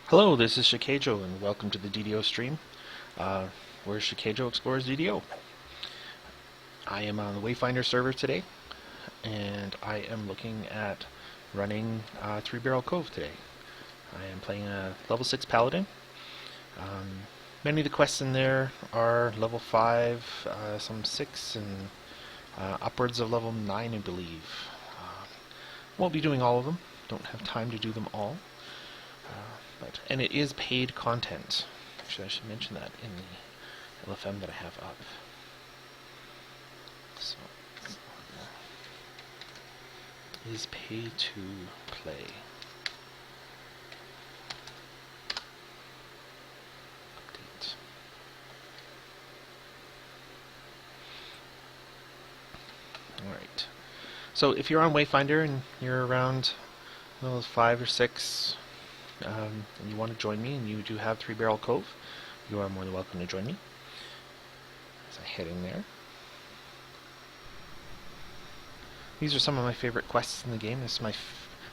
Hello, this is Shikaijo, and welcome to the DDO stream, where Shikaijo explores DDO. I am on the Wayfinder server today, and I am looking at running 3-Barrel Cove today. I am playing a level 6 Paladin. Many of the quests in there are level 5, some 6, and upwards of level 9, I believe. Won't be doing all of them, don't have time to do them all. And it is paid content. Actually, I should mention that in the LFM that I have up. So, it is pay to play. Update. Alright. So, if you're on Wayfinder and you're around level 5 or 6, and you want to join me, and you do have 3-Barrel Cove, you are more than welcome to join me. As I head in there. These are some of my favorite quests in the game. This is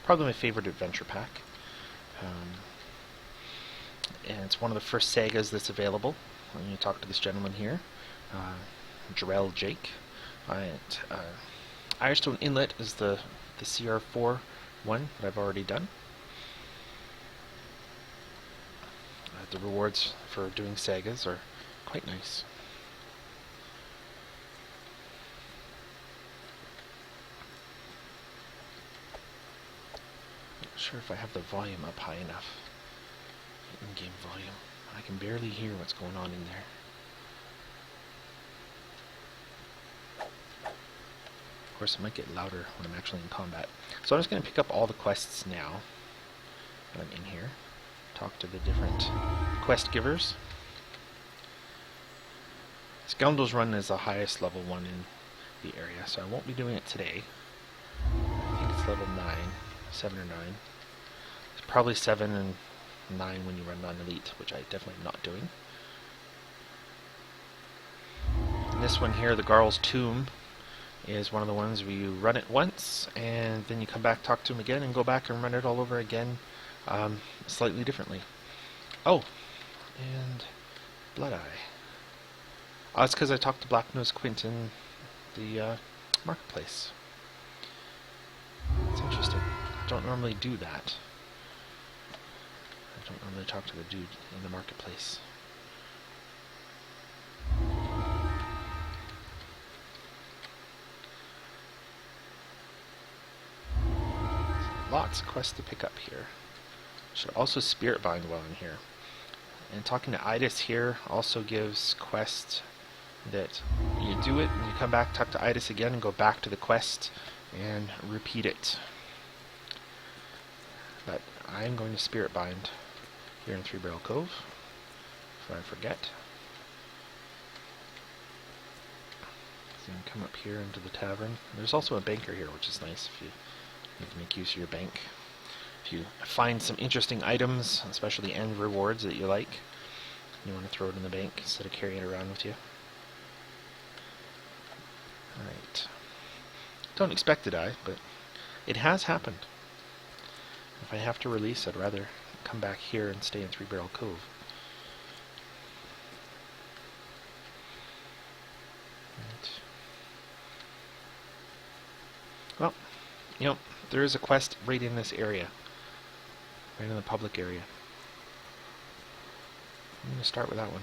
probably my favorite adventure pack. And it's one of the first sagas that's available. When you talk to this gentleman here, Jarrell Jake. Irestone Inlet is the CR4 one that I've already done. The rewards for doing sagas are quite nice. Not sure if I have the volume up high enough. In-game volume. I can barely hear what's going on in there. Of course, it might get louder when I'm actually in combat. So I'm just going to pick up all the quests now that I'm in here. Talk to the different quest givers. Scoundrel's Run is the highest level one in the area, so I won't be doing it today. I think it's level 9, 7 or 9. It's probably 7 and 9 when you run non-elite, which I definitely am not doing. And this one here, the Garl's Tomb, is one of the ones where you run it once, and then you come back, talk to him again, and go back and run it all over again. Slightly differently. Oh, and Blood Eye. Oh, it's because I talked to Black-Nosed Quint in the marketplace. It's interesting. I don't normally do that. I don't normally talk to the dude in the marketplace. Lots of quests to pick up here. Should also spirit bind while I'm here. And talking to Idis here also gives quests that you do it and you come back, talk to Idis again, and go back to the quest and repeat it. But I'm going to spirit bind here in 3-Barrel Cove before I forget. So you can come up here into the tavern. There's also a banker here, which is nice if you need to make use of your bank. If you find some interesting items, especially end rewards that you like, you want to throw it in the bank instead of carrying it around with you. Alright. Don't expect to die, but it has happened. If I have to release, I'd rather come back here and stay in 3-Barrel Cove. Right. Well, you know, there is a quest right in this area. Right in the public area. I'm going to start with that one.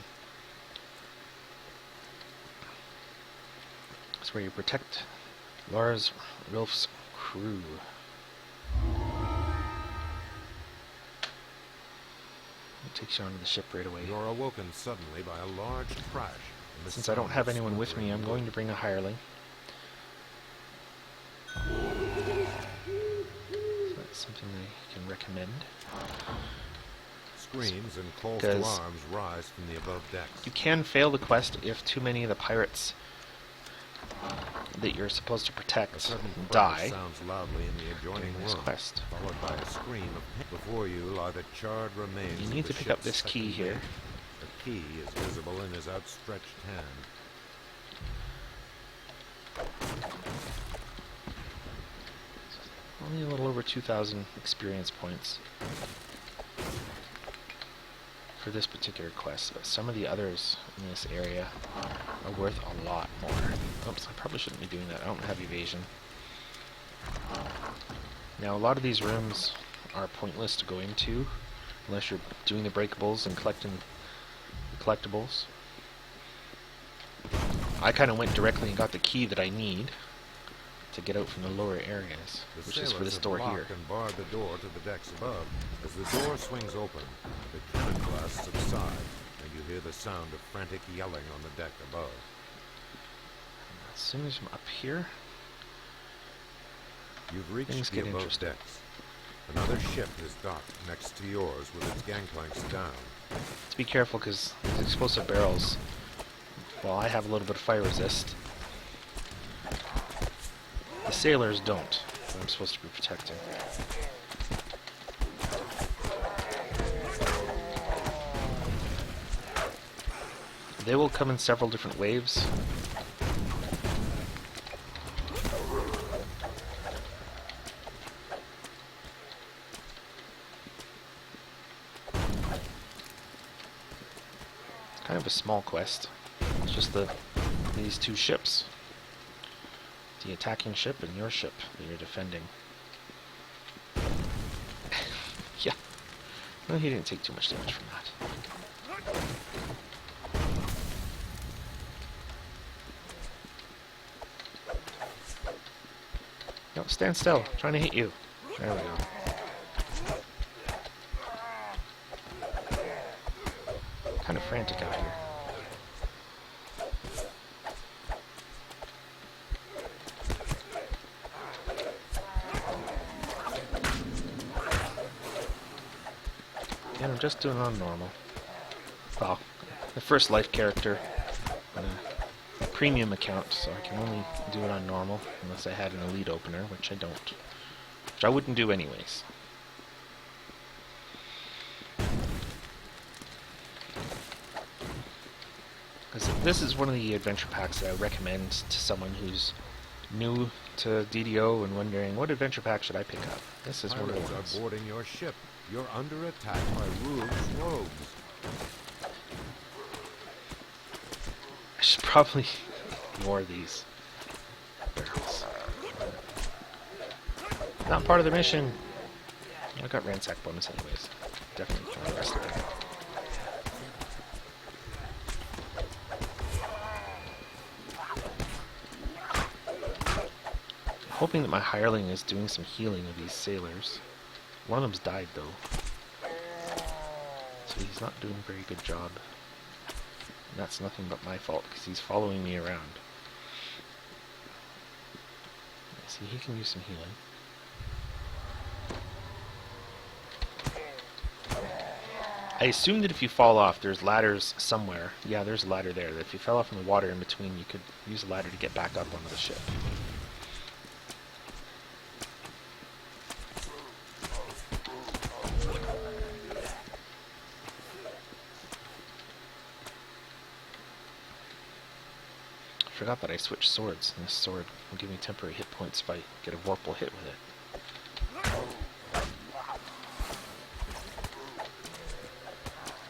It's where you protect Lars Rilf's crew. It takes you onto the ship right away. You're awoken suddenly by a large crash. Since I don't have anyone with me, I'm going to bring a hireling. So that's something I can recommend. Screams and calls to arms rise from the above decks. You can fail the quest if too many of the pirates that you're supposed to protect die sounds loudly in the adjoining this room, quest. followed by a scream of pain. Before you lie the charred remains. You need to pick up this key here. The key is visible in his outstretched hand. Only a little over 2,000 experience points. for this particular quest, but some of the others in this area are worth a lot more. Oops, I probably shouldn't be doing that. I don't have evasion. Now, a lot of these rooms are pointless to go into unless you're doing the breakables and collecting the collectibles. I kind of went directly and got the key that I need to get out from the lower areas, which is for this door here. And barred the door to the decks above. As the door swings open, the cannon blasts subside, and you hear the sound of frantic yelling on the deck above. As soon as I'm up here, You've reached things the get above interesting. decks. Another ship is docked next to yours with its gangplanks down. Let's be careful because these explosive barrels, well, I have a little bit of fire resist. The sailors don't, that I'm supposed to be protecting. They will come in several different waves. It's kind of a small quest. It's just these two ships. The attacking ship and your ship that you're defending. Yeah. Well, he didn't take too much damage from that. No, stand still. I'm trying to hit you. There we go. Kind of frantic out here. And I'm just doing it on normal. Well, the first life character on a premium account, so I can only do it on normal unless I had an elite opener, which I don't. Which I wouldn't do anyways. Because this is one of the adventure packs that I recommend to someone who's new to DDO and wondering, what adventure pack should I pick up? This is one of the Pirates ones. are boarding your ship. You're under attack by rogues. I should probably ignore these barrels. Not part of the mission. I got ransack bonus anyways. Definitely ignore the rest of it. Hoping that my hireling is doing some healing of these sailors. One of them's died though, so he's not doing a very good job. And that's nothing but my fault because he's following me around. See, he can use some healing. I assume that if you fall off, there's ladders somewhere. Yeah, there's a ladder there. That if you fell off in the water in between, you could use a ladder to get back up onto the ship. I forgot that I switched swords, and this sword will give me temporary hit points if I get a vorpal hit with it.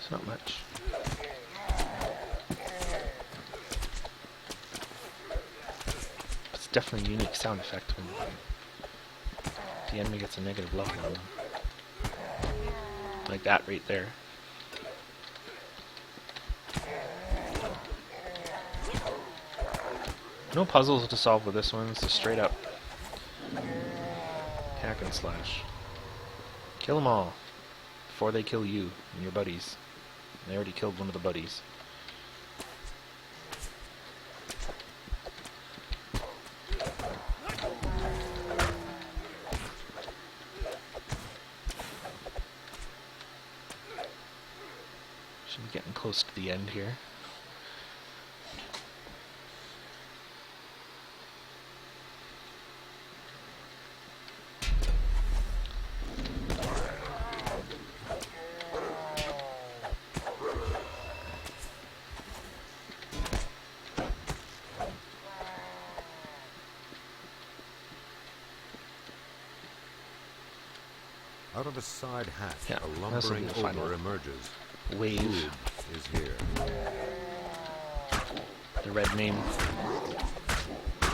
It's not much. It's definitely a unique sound effect when the enemy gets a negative level on them. Like that right there. No puzzles to solve with this one, it's just straight up hack and slash. Kill them all before they kill you and your buddies. They already killed one of the buddies. Should be getting close to the end here. Out of a side hatch, Yeah, a this will be lumbering the final odor emerges. wave. Food is here. The red name. Food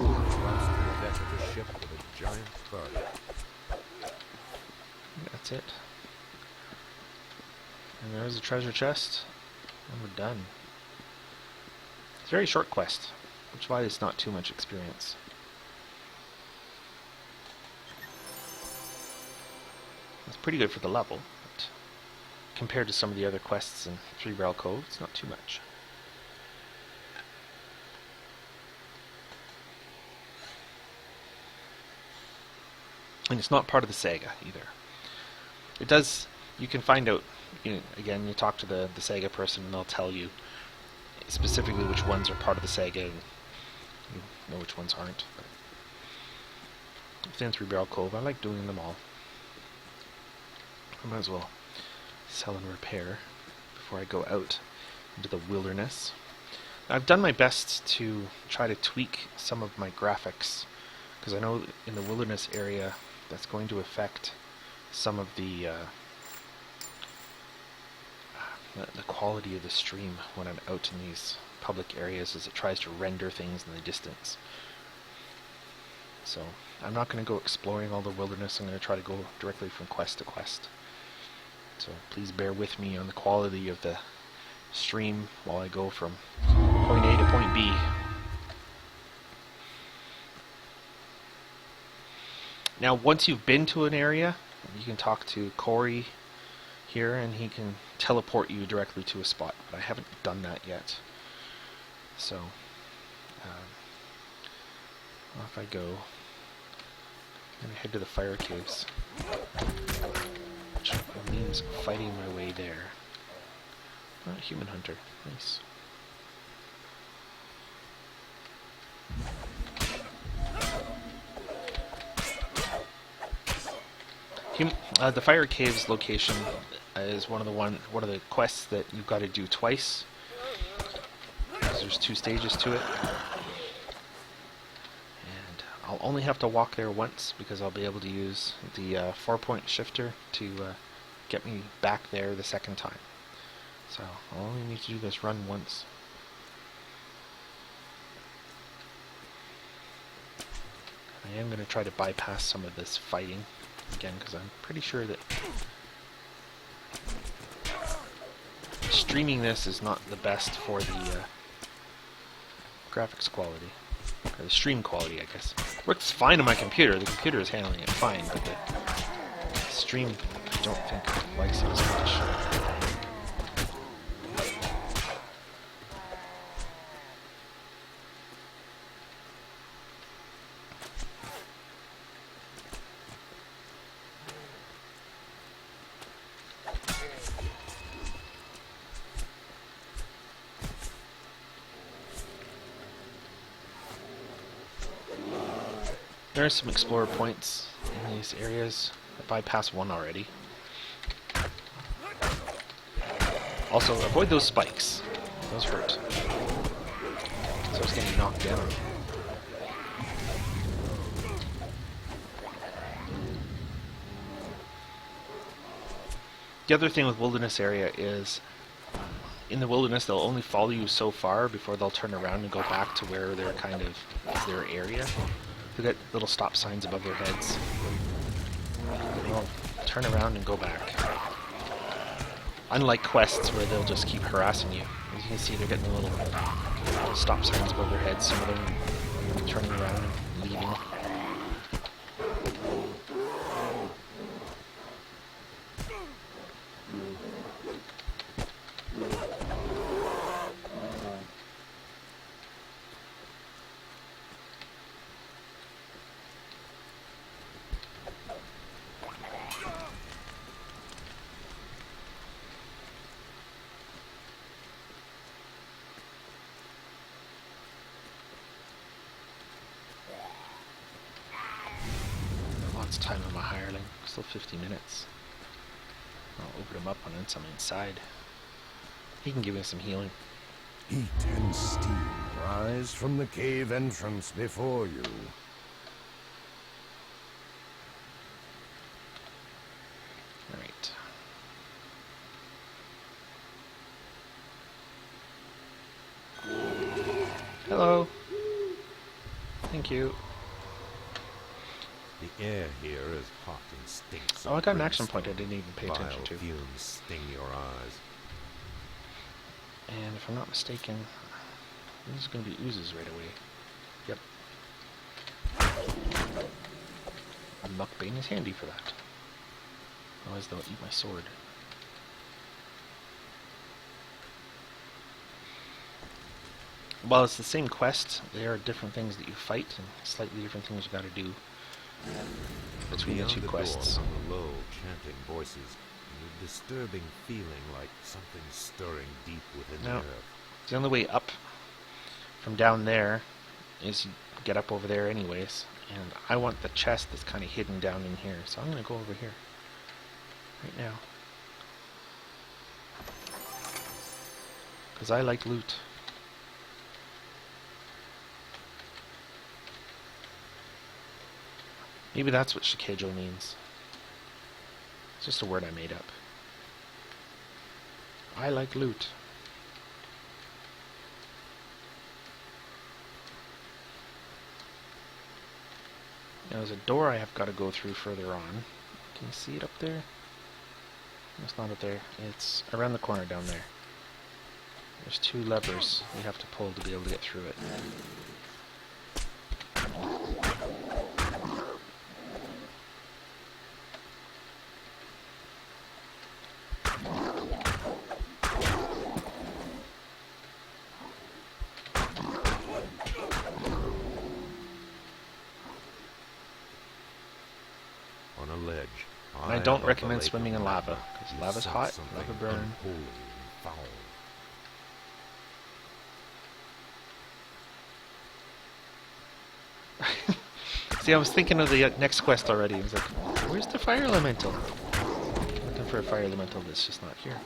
drops to the deck of the ship with a giant thud. That's it. And there's a treasure chest. And we're done. It's a very short quest, which is why it's not too much experience. It's pretty good for the level, but compared to some of the other quests in Three Barrel Cove, it's not too much. And it's not part of the saga either. It does, you can find out, again, you talk to the saga person and they'll tell you specifically which ones are part of the saga and you know which ones aren't. But within Three Barrel Cove, I like doing them all. I might as well sell and repair before I go out into the wilderness. I've done my best to try to tweak some of my graphics because I know in the wilderness area that's going to affect some of the quality of the stream when I'm out in these public areas as it tries to render things in the distance. So I'm not going to go exploring all the wilderness. I'm going to try to go directly from quest to quest. So please bear with me on the quality of the stream while I go from point A to point B. Now once you've been to an area, you can talk to Corey here and he can teleport you directly to a spot, but I haven't done that yet. So off I go. I'm going to head to the fire caves, which means fighting my way there. Oh, human hunter, nice. The fire caves location is one of the quests that you've got to do twice. There's 2 stages to it, and I'll only have to walk there once because I'll be able to use the 4-point shifter to get me back there the second time. So I'll only need to do this run once. I am going to try to bypass some of this fighting again because I'm pretty sure that streaming this is not the best for the graphics quality, or the stream quality, I guess. Works fine on my computer. The computer is handling it fine, but the stream I don't think likes it as much. There are some explorer points in these areas. I bypassed one already. Also, avoid those spikes. Those hurt. So I was getting knocked down. The other thing with wilderness area is in the wilderness they'll only follow you so far before they'll turn around and go back to where they're kind of is their area. They got little stop signs above their heads. They'll turn around and go back. Unlike quests where they'll just keep harassing you. As you can see, they're getting little stop signs above their heads. Some of them turning around and leaving. Time on my hireling, still 50 minutes. I'll open him up once I'm inside. He can give me some healing. Heat and steam rise from the cave entrance before you. Hello. Thank you. The air here is hot and stinks. Oh, I of got an action brimstone. point I didn't even pay attention Vile to. fumes sting your eyes. And if I'm not mistaken, this is going to be oozes right away. Yep. A muckbane is handy for that. Otherwise they'll eat my sword. While it's the same quest, there are different things that you fight and slightly different things you gotta do between the Beyond two the quests. door come the low, chanting voices, and a disturbing feeling like something stirring deep within Now, the earth. the only way up from down there is you get up over there anyways, and I want the chest that's kind of hidden down in here, so I'm gonna go over here right now. Because I like loot. Maybe that's what Shikaijo means. It's just a word I made up. I like loot. Now there's a door I have got to go through further on. Can you see it up there? No, it's not up there. It's around the corner down there. There's two levers you have to pull to be able to get through it. On a ledge, And I don't recommend swimming in lava, because lava's hot, lava burn. Unholy and foul. See, I was thinking of the next quest already. I was like, where's the fire elemental? Looking for a fire elemental that's just not here.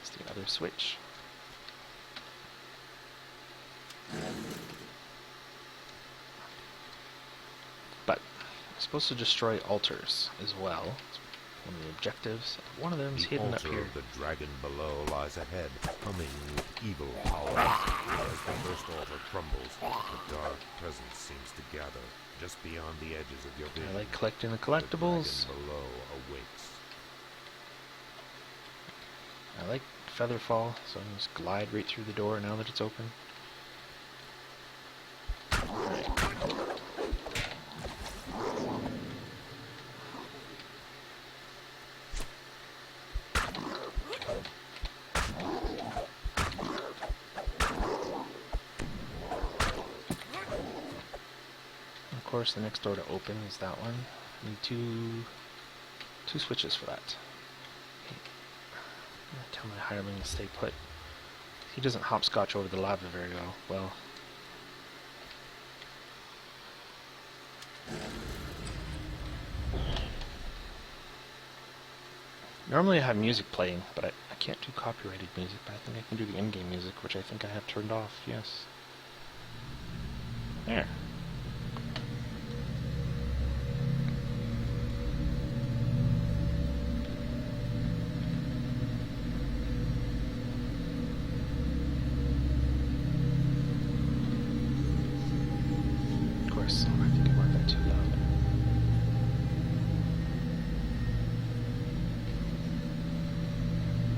It's the other switch. But I'm supposed to destroy altars as well. It's one of the objectives. One of them is The hidden up altar here. of the dragon below lies ahead, humming with evil power. As the first altar crumbles, a dark presence seems to gather just beyond the edges of your vision. I like collecting the The collectibles. dragon below awakes. I like Featherfall, so I can just glide right through the door now that it's open. Alright. Of course, the next door to open is that one. Need two switches for that. I'm gonna tell my hireling to stay put. He doesn't hopscotch over the lava very well. Normally I have music playing, but I can't do copyrighted music, but I think I can do the in-game music, which I think I have turned off, yes. There. Of course, I think it might have been too loud.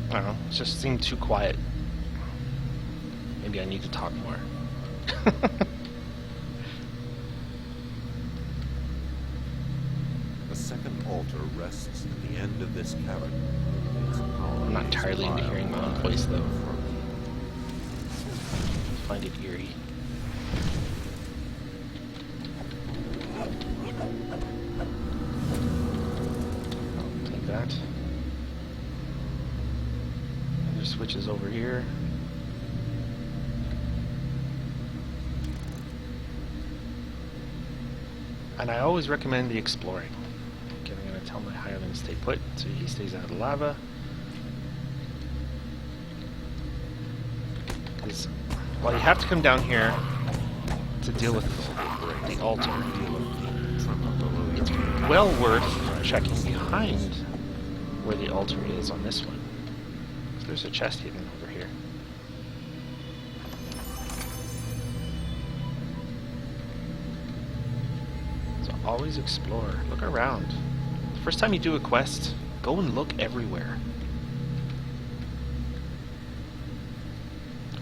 I don't know, it just seemed too quiet. Maybe I need to talk more. A second altar rests at the end of this cavern. I'm not entirely into hearing my own voice, though. I find it eerie. I'll take that. Other switches over here. And I always recommend the exploring. Okay, I'm going to tell my hireling to stay put so he stays out of the lava. Because while you have to come down here to deal with the altar, it's well worth checking behind where the altar is on this one. So there's a chest hidden over here. Always explore. Look around. The first time you do a quest, go and look everywhere.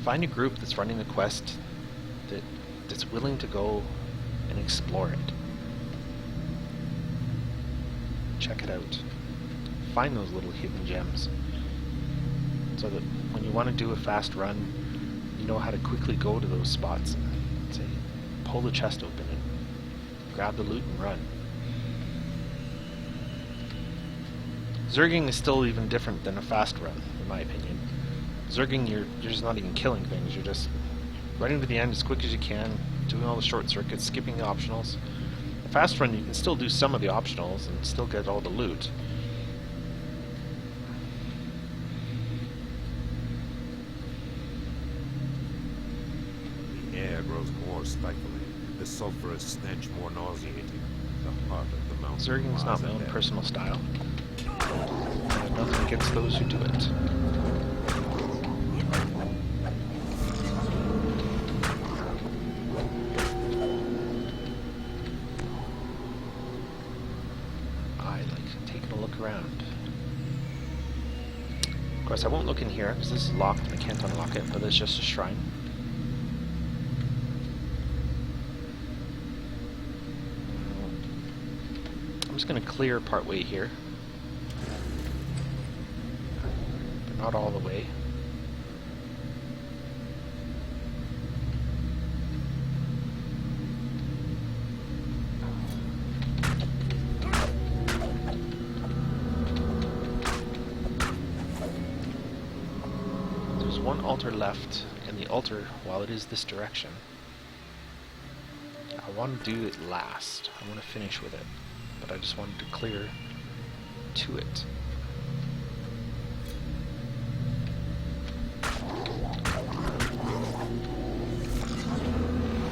Find a group that's running the quest that's willing to go and explore it. Check it out. Find those little hidden gems so that when you want to do a fast run, you know how to quickly go to those spots and say, pull the chest open and grab the loot and run. Zerging is still even different than a fast run, in my opinion. Zerging, you're just not even killing things, you're just running to the end as quick as you can, doing all the short circuits, skipping the optionals. A fast run, you can still do some of the optionals and still get all the loot. The air grows more stifling, the sulphurous stench more nauseating. The heart of the mountain Zerging's not lies my own ahead. personal style. I have nothing against those who do it. I like taking a look around. Of course, I won't look in here because this is locked and I can't unlock it, but it's just a shrine. I'm just going to clear part way here, but not all the way. There's one altar left, and the altar, while it is this direction, I want to do it last. I want to finish with it, but I just wanted to clear to it.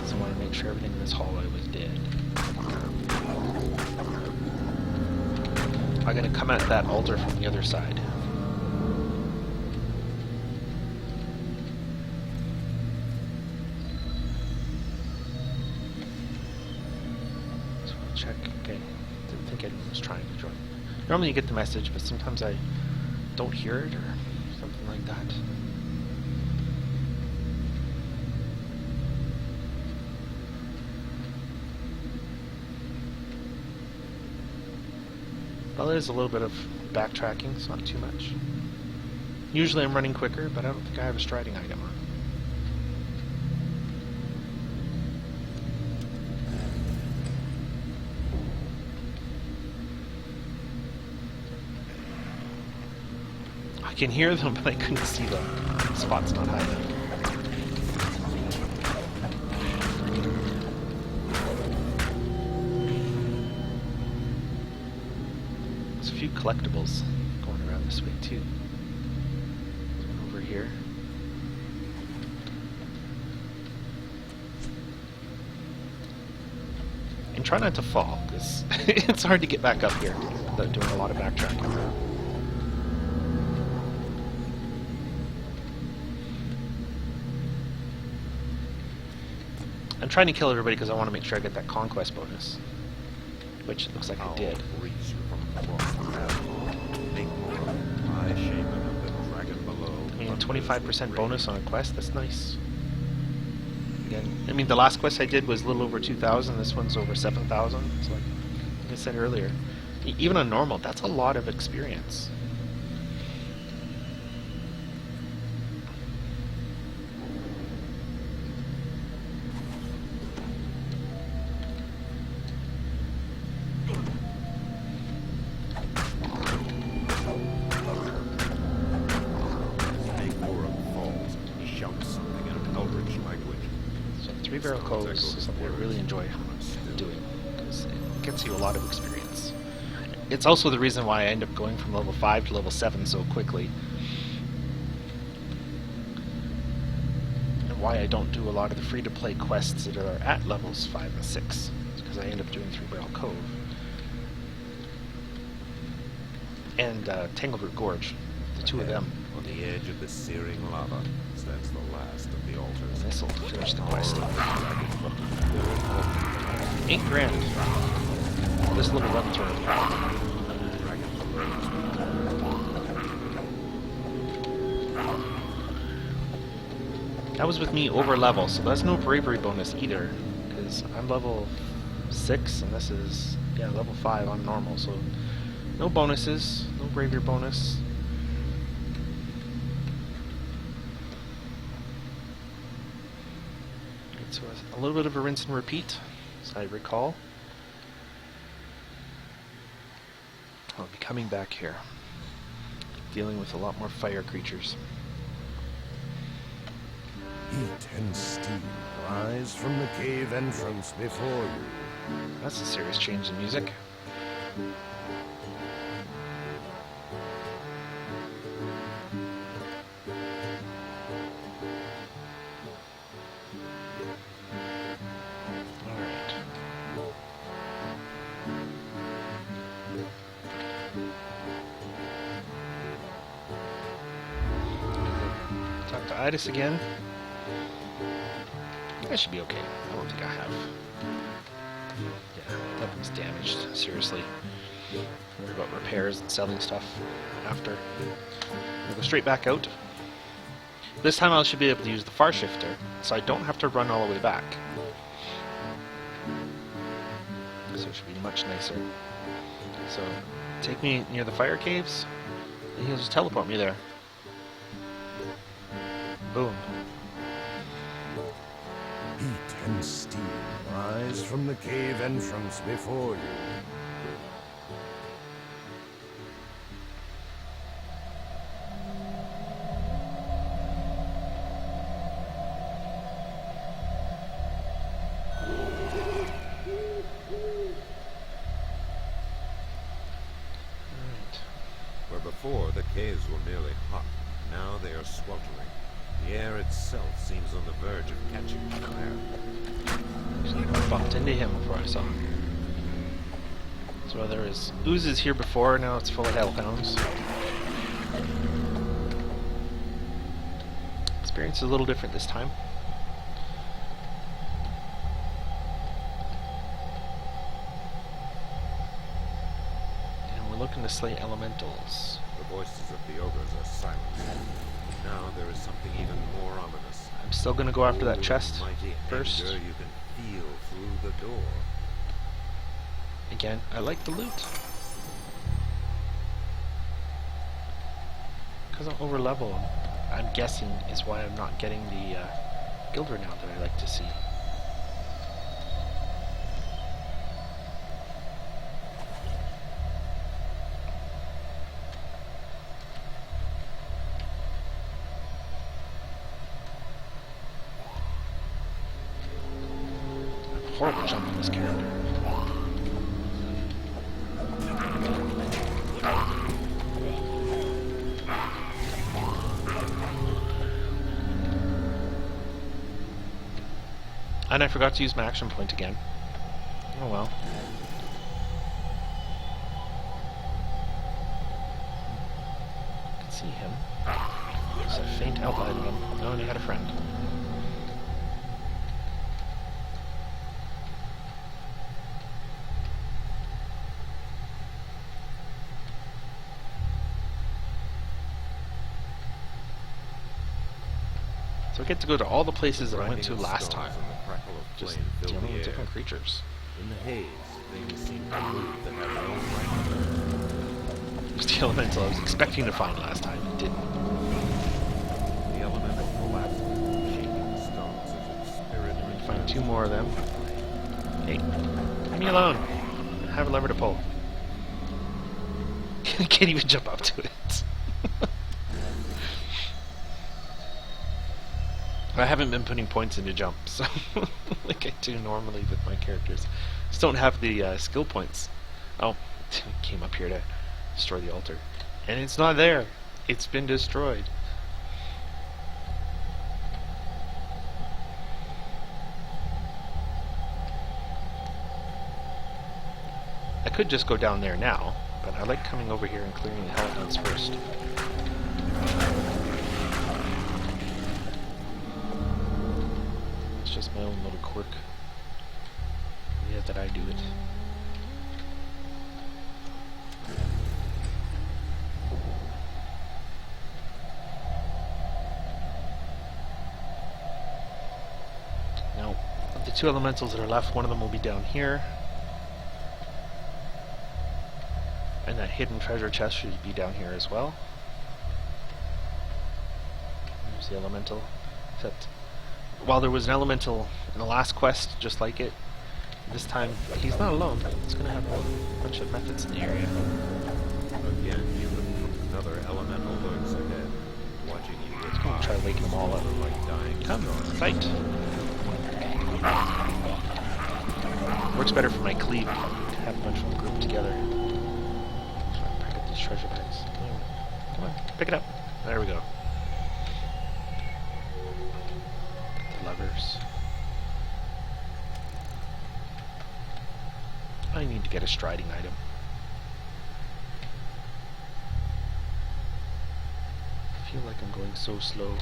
So I want to make sure everything in this hallway was dead. I'm going to come at that altar from the other side. So we'll check. Okay. Didn't think anyone was trying to join. Normally you get the message, but sometimes I don't hear it or something like that. Well, there's a little bit of backtracking, it's not too much. Usually I'm running quicker, but I don't think I have a striding item on. I can hear them, but I couldn't see them. The spot's not high enough. There's a few collectibles going around this way too. One over here. And try not to fall, because it's hard to get back up here without doing a lot of backtracking. I'm trying to kill everybody because I want to make sure I get that conquest bonus, which it looks like I did. Reach from across the path. Think more. My shaman of the dragon below. I mean, 25% bonus on a quest, that's nice. Again, I mean, the last quest I did was a little over 2,000, this one's over 7,000. So like I said earlier, even on normal, that's a lot of experience. Three-barrel Cove is something I really enjoy doing, because it gets you a lot of experience. It's also the reason why I end up going from level 5 to level 7 so quickly, and why I don't do a lot of the free-to-play quests that are at levels 5 and 6, because I end up doing Three-Barrel Cove and Tangleroot Gorge, the two of them. On the edge of the searing lava stands the last of the altars. This will finish the quest. $8 grand. this little run through. That was with me over level, so that's no bravery bonus either, because I'm level 6 and this is, yeah, level 5 on normal, so no bonuses, no bravery bonus. Right, so a little bit of a rinse and repeat, as I recall. I'll be coming back here, dealing with a lot more fire creatures. Heat and steam rise from the cave entrance before you. That's a serious change in music. Alright. Talk to Idis again. I should be okay. I don't think I have. Yeah, nothing's damaged. Seriously. Worry about repairs and selling stuff after. We'll go straight back out. This time I should be able to use the far shifter, so I don't have to run all the way back. So it should be much nicer. So, take me near the fire caves, and he'll just teleport me there. Boom. Heat and steam rise from the cave entrance before you. Where before the caves were merely hot, now they are sweltering. The air itself seems on the verge of catching fire. Actually, I bumped into him before I saw him. So there is oozes here before, now it's full of hellhounds. Experience is a little different this time. And we're looking to slay elementals. The voices of the ogres are silent. Now there is something even more ominous. I'm still gonna go after that chest Mighty first. anger you can feel through the door. Again, I like the loot. Because I'm over level, I'm guessing is why I'm not getting the guild renown that I like to see. Horrible jump on this character. And I forgot to use my action point again. Oh well. I can see him. There's a faint outline of him. Oh, and he had a friend. So I get to go to all the places that I went to last time. Just dealing with different creatures. In the haze, things seem to move that have no right. There's the elemental I was expecting to find last time and didn't. The elemental collapsed, shaking the stones as its spirit I'm gonna find 2 more of them. Hey, leave me alone. I have a lever to pull. I can't even jump up to it. I haven't been putting points into jumps, so like I do normally with my characters. Just don't have the skill points. Oh, came up here to destroy the altar. And it's not there. It's been destroyed. I could just go down there now, but I like coming over here and clearing the hellhounds first. It's just my own little quirk. Yeah, that I do it. 2 elementals that are left. One of them will be down here. And that hidden treasure chest should be down here as well. There's the elemental. Except, while there was an elemental in the last quest just like it, this time he's not alone. It's going to have a bunch of methods in the area. Again, another elemental lurks ahead, watching you. Let's go and try waking them all up. Like dying Come, stars. fight! Works better for my cleave to have a bunch of them grouped together. Try and pick up these treasure bags. Come on, pick it up. There we go. The levers. I need to get a striding item. I feel like I'm going so slow.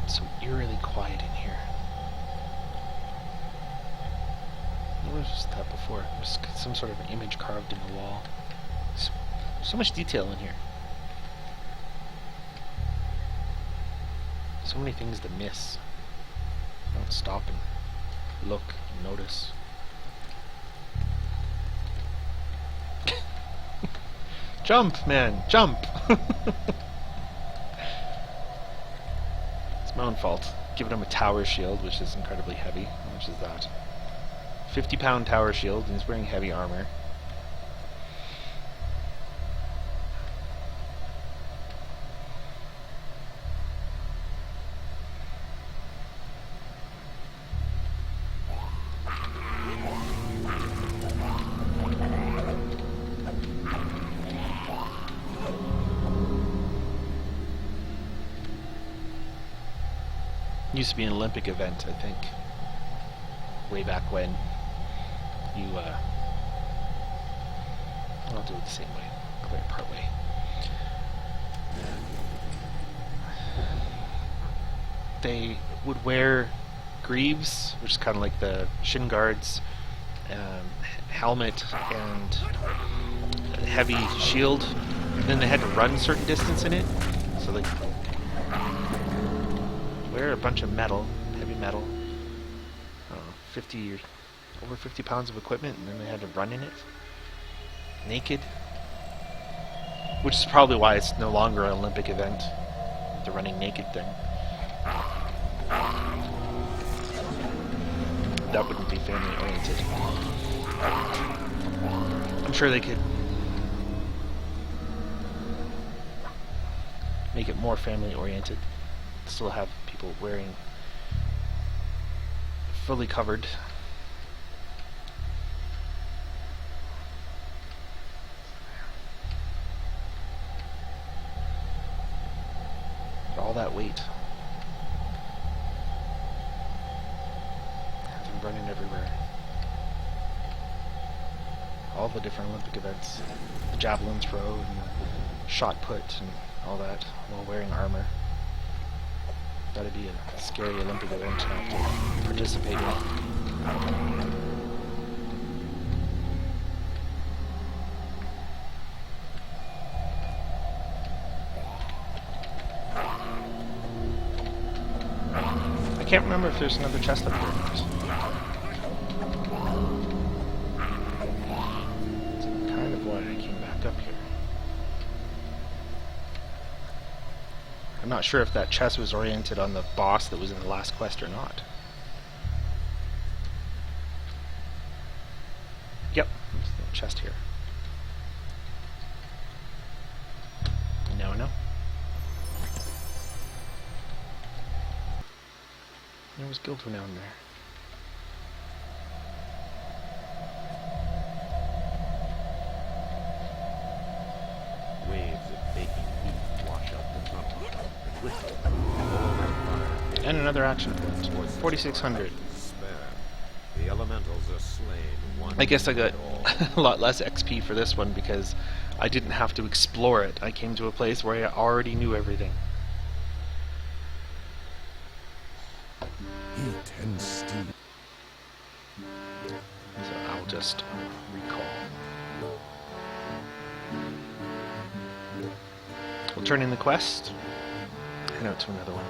So eerily quiet in here. What was that before? There's some sort of an image carved in the wall. So much detail in here. So many things to miss. Don't stop and look and notice. Jump, man, jump! My own fault. Giving him a tower shield, which is incredibly heavy. How much is that? 50-pound tower shield, and he's wearing heavy armor. Used to be an Olympic event, I think, way back when. I'll do it the same way, clear it part way. They would wear greaves, which is kind of like the shin guards, helmet, and a heavy shield. And then they had to run a certain distance in it, so they wear a bunch of metal, heavy metal, I don't know, 50 or over 50 pounds of equipment, and then they had to run in it, naked, which is probably why it's no longer an Olympic event, the running naked thing. That wouldn't be family oriented. I'm sure they could make it more family oriented, still have people wearing fully covered. But all that weight, have them running everywhere. All the different Olympic events, the javelin throw and the shot put and all that, while wearing armor. That'd be a scary Olympic event to have to participate in. I can't remember if there's another chest up here or not. That's kind of why I came back up here. I'm not sure if that chest was oriented on the boss that was in the last quest or not. Yep, there's the chest here. Now I know. There was Gilder down there. Waves of baking heat wash up the tunnel, and with them, all that fire. And another action point. 4,600. Spare. The elementals are slain one. I guess I got and all. a lot less XP for this one because I didn't have to explore it. I came to a place where I already knew everything. Heat and steam. So I'll just recall. We'll turn in the quest. Head out to another one.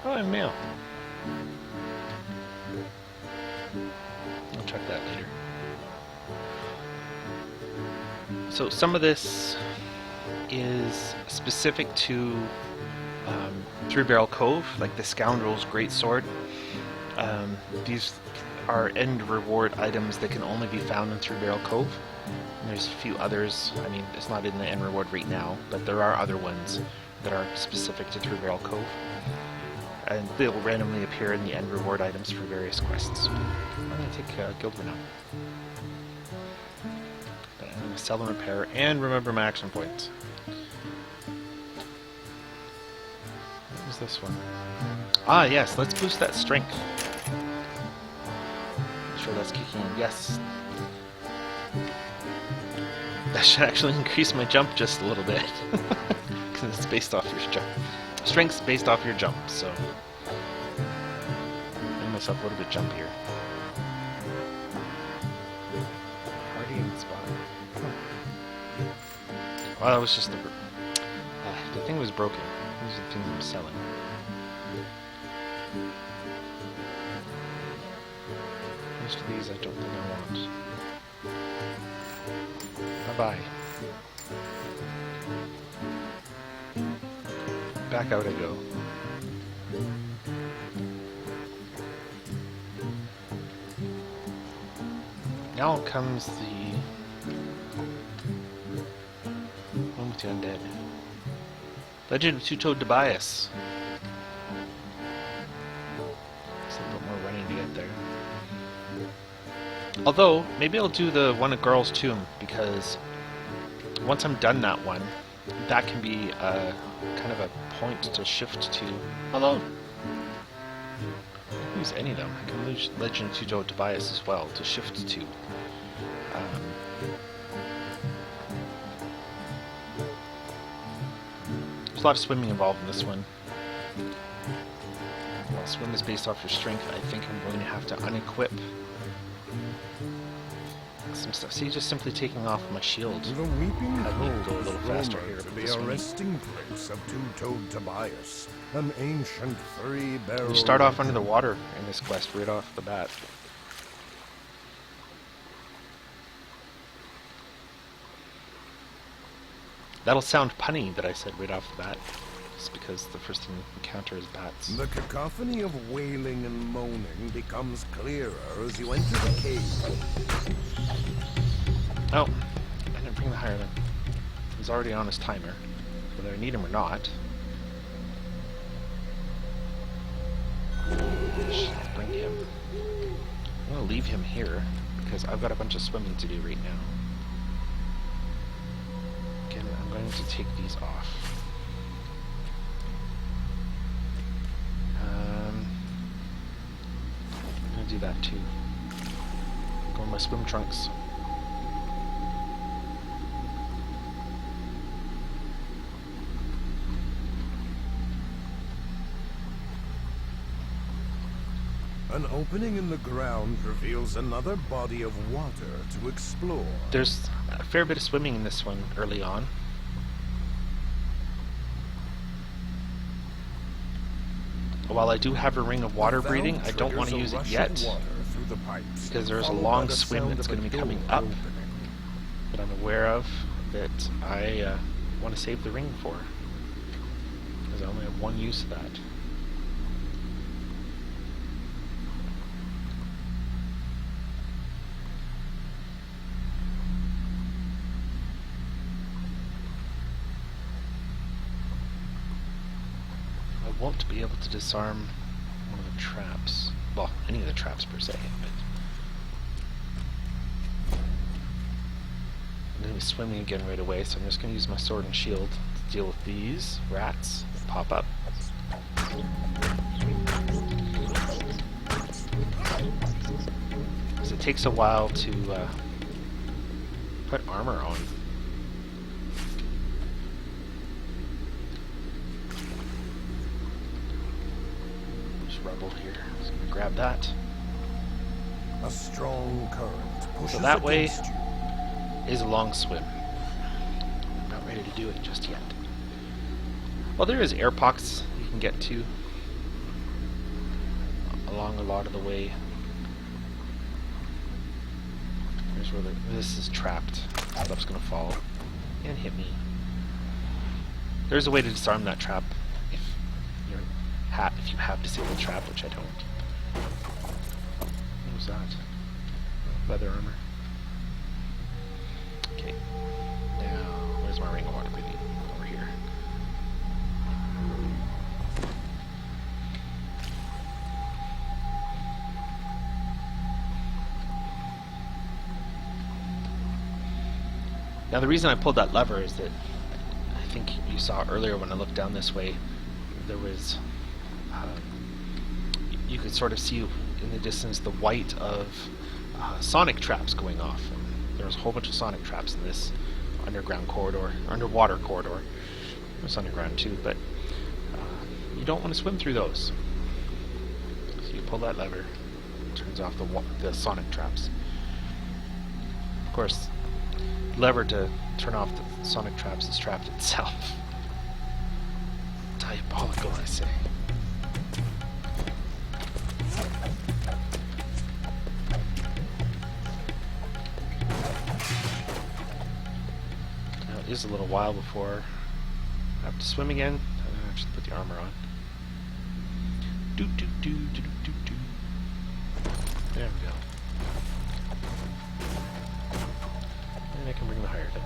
Oh, I have mail. I'll check that later. So some of this is specific to Three-Barrel Cove, like the Scoundrel's Great Sword. These are end reward items that can only be found in Three-Barrel Cove. And there's a few others. I mean, it's not in the end reward right now, but there are other ones that are specific to Three-Barrel Cove. And they'll randomly appear in the end reward items for various quests. I'm going to take Gilder now. But I'm going to sell and repair and remember my action points. What was this one? Ah, yes, let's boost that strength. Sure, that's kicking in. Yes. That should actually increase my jump just a little bit. Because it's based off your jump. Strength's based off your jump, so I made myself a little bit jumpier. Party and spot. Well, that was just the thing was broken. These are the things I'm selling. Most of these I don't think I want. Bye-bye. Back out I go. Now comes the one with the undead. Legend of Two-Toed Tobias. It's a little bit more running to get there. Although, maybe I'll do the one at Garl's Tomb, because once I'm done that one, that can be kind of a point to shift to. Although, I can use any of them. I can use Legend of Two-Toed Tobias as well to shift to. There's a lot of swimming involved in this one. While swim is based off your strength, I think I'm going to have to unequip some stuff. See, just simply taking off my shield. The Weeping Had me go a Cove little is faster rumored here to with be this a one. resting place of Two-Toed Tobias, an ancient three-barrel. You start off under the water in this quest right off the bat. That'll sound punny that I said right off the bat. Just because the first thing you encounter is bats. The cacophony of wailing and moaning becomes clearer as you enter the cave. Oh, I didn't bring the hireling. He's already on his timer, whether I need him or not. Should bring him. I'm gonna leave him here because I've got a bunch of swimming to do right now. Again, I'm going to take these off. I'm gonna do that too. Go in my swim trunks. An opening in the ground reveals another body of water to explore. There's a fair bit of swimming in this one early on. While I do have a ring of water breathing, I don't want to use it yet because there's a long swim that's going to be coming up that I'm aware of that I want to save the ring for, because I only have one use of that. won't be able to disarm one of the traps. Well, any of the traps per se, but I'm going to be swimming again right away, so I'm just going to use my sword and shield to deal with these rats that pop up. Because it takes a while to put armor on. There's rubble here. Just going to grab that. A strong current pushes So that way against you. is a long swim. I'm not ready to do it just yet. Well, there is air pockets you can get to along a lot of the way. Here's where this is trapped. Stuff's gonna fall and hit me. There's a way to disarm that trap if you have disabled trap, which I don't. What was that? Leather armor. Okay. Now, where's my ring of water breathing? Over here. Now, the reason I pulled that lever is that I think you saw earlier when I looked down this way, there was you could sort of see in the distance the white of sonic traps going off. And there was a whole bunch of sonic traps in this underground corridor, underwater corridor. It's underground too, but you don't want to swim through those. So you pull that lever, it turns off the sonic traps. Of course, the lever to turn off the sonic traps is trapped itself. Diabolical, I say. It is a little while before I have to swim again. I have to put the armor on. Do do do do do do. There we go. And I can bring the hierophant.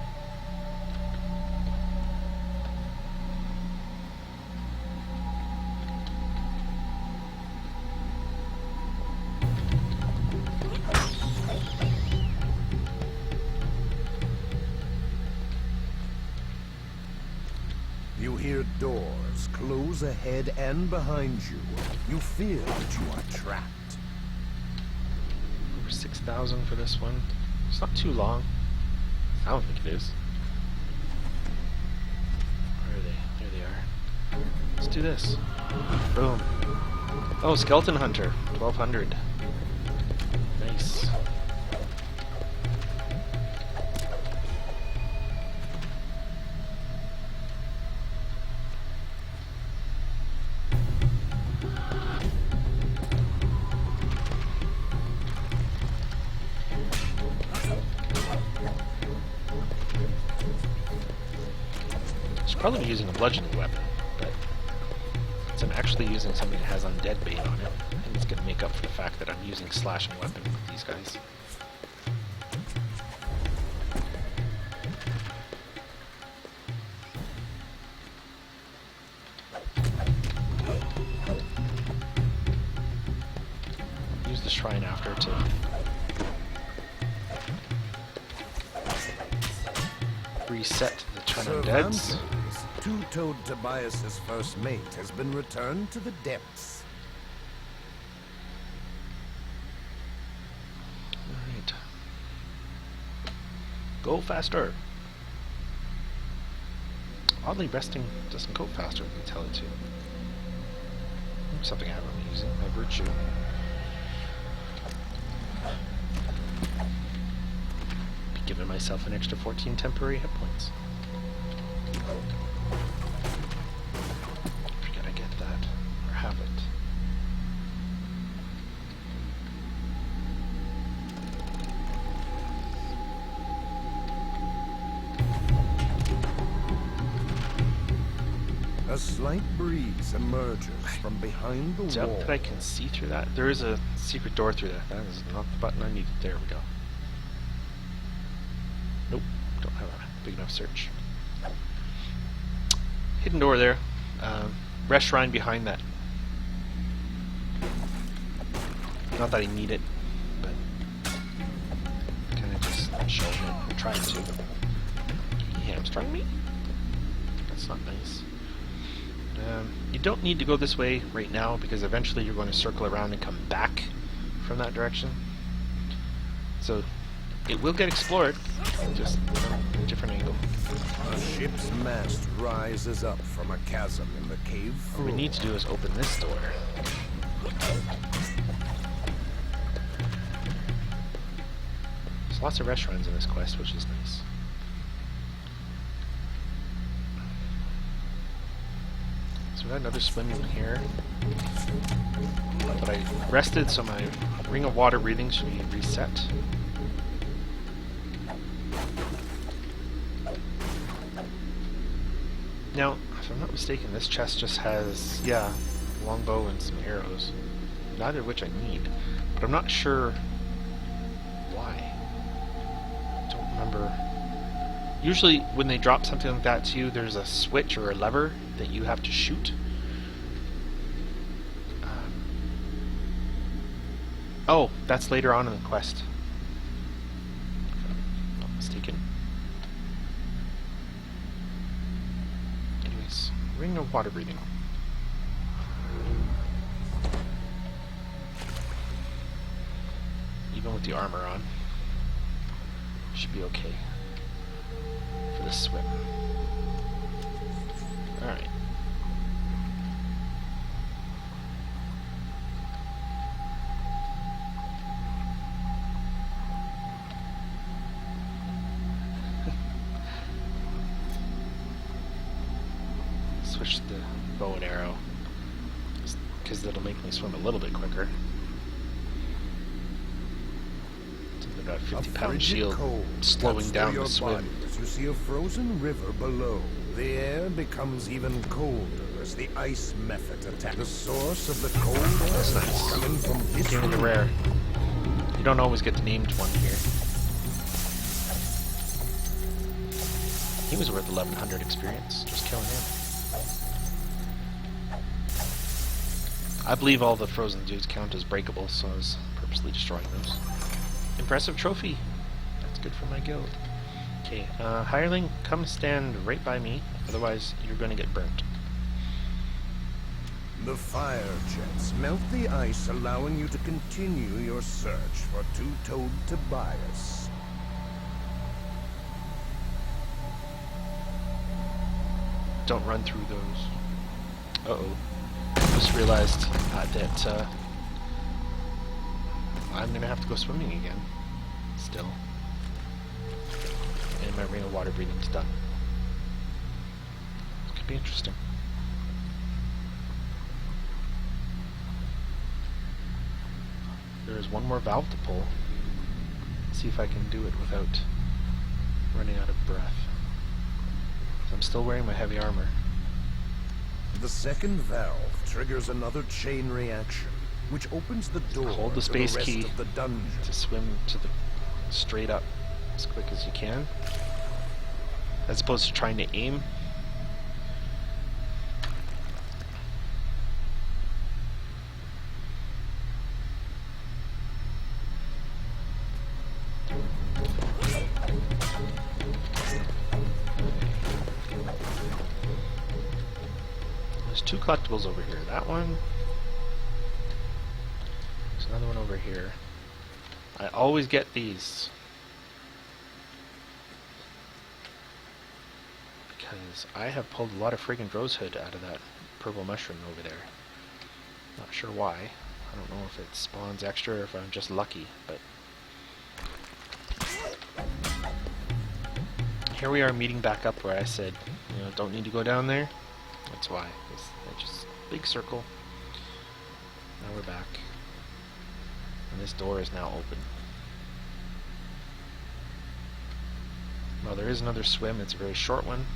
You hear doors close ahead and behind you. You feel that you are trapped. Over 6,000 for this one. It's not too long. I don't think it is. Where are they? There they are. Let's do this. Boom. Oh, Skeleton Hunter. 1200. Nice. Probably be using a bludgeoning weapon, but since I'm actually using something that has undead bait on it, I think it's going to make up for the fact that I'm using slashing weapon with these guys. Use the shrine after to reset the turn undeads. Two-toed Tobias's first mate has been returned to the depths. Alright. Go faster. Oddly, resting doesn't go faster when you tell it to. Something I haven't been using, my virtue. Be giving myself an extra 14 temporary hit points. Forget I get that, or have it. A slight breeze emerges from behind the Doubt wall. that I can see through that. There is a secret door through that. That is not the button I needed. There we go. Nope, don't have a big enough search. Hidden door there. rest shrine behind that. Not that I need it, but kind of just showing it. I'm trying to. You hamstrung me? That's not nice. You don't need to go this way right now because eventually you're going to circle around and come back from that direction. So it will get explored, just from a different angle. A ship's mast rises up from a chasm in the cave floor. What we need to do is open this door. There's lots of restaurants in this quest, which is nice. So we got another swim in here. But I rested, so my ring of water breathing should be reset. Now, if I'm not mistaken, this chest just has, yeah, longbow and some arrows. Neither of which I need. But I'm not sure why. I don't remember. Usually when they drop something like that to you, there's a switch or a lever that you have to shoot. Oh, that's later on in the quest. If I'm not mistaken. Anyways, ring of water breathing. Even with the armor on, should be okay for this swim. Alright. Switch the bow and arrow because that'll make me swim a little bit quicker. About a 50-pound shield slowing down the swim. As you see a frozen river below, the air becomes even colder as the ice method attacks. The source of the cold air That's nice. coming from this King of the rare. You don't always get the named one here. He was worth 1100 experience, just killing him. I believe all the frozen dudes count as breakable, so I was purposely destroying those. Impressive trophy. That's good for my guild. Okay, hireling, come stand right by me, otherwise you're going to get burnt. The fire jets melt the ice, allowing you to continue your search for two-toed Tobias. Don't run through those. Uh-oh. Just realized that I'm gonna have to go swimming again. Still. And my ring of water breathing's done. Could be interesting. There is one more valve to pull. Let's see if I can do it without running out of breath. I'm still wearing my heavy armor. The second valve triggers another chain reaction, which opens the door Hold the to space the rest key of the dungeon. to swim to the straight up as quick as you can, as opposed to trying to aim. There's two collectibles over here. That one. There's another one over here. I always get these because I have pulled a lot of friggin' Dro's Hood out of that purple mushroom over there. Not sure why. I don't know if it spawns extra or if I'm just lucky, but here we are meeting back up where I said, you know, don't need to go down there. That's why. It's just big circle. Now we're back. And this door is now open. Well, there is another swim. It's a very short one.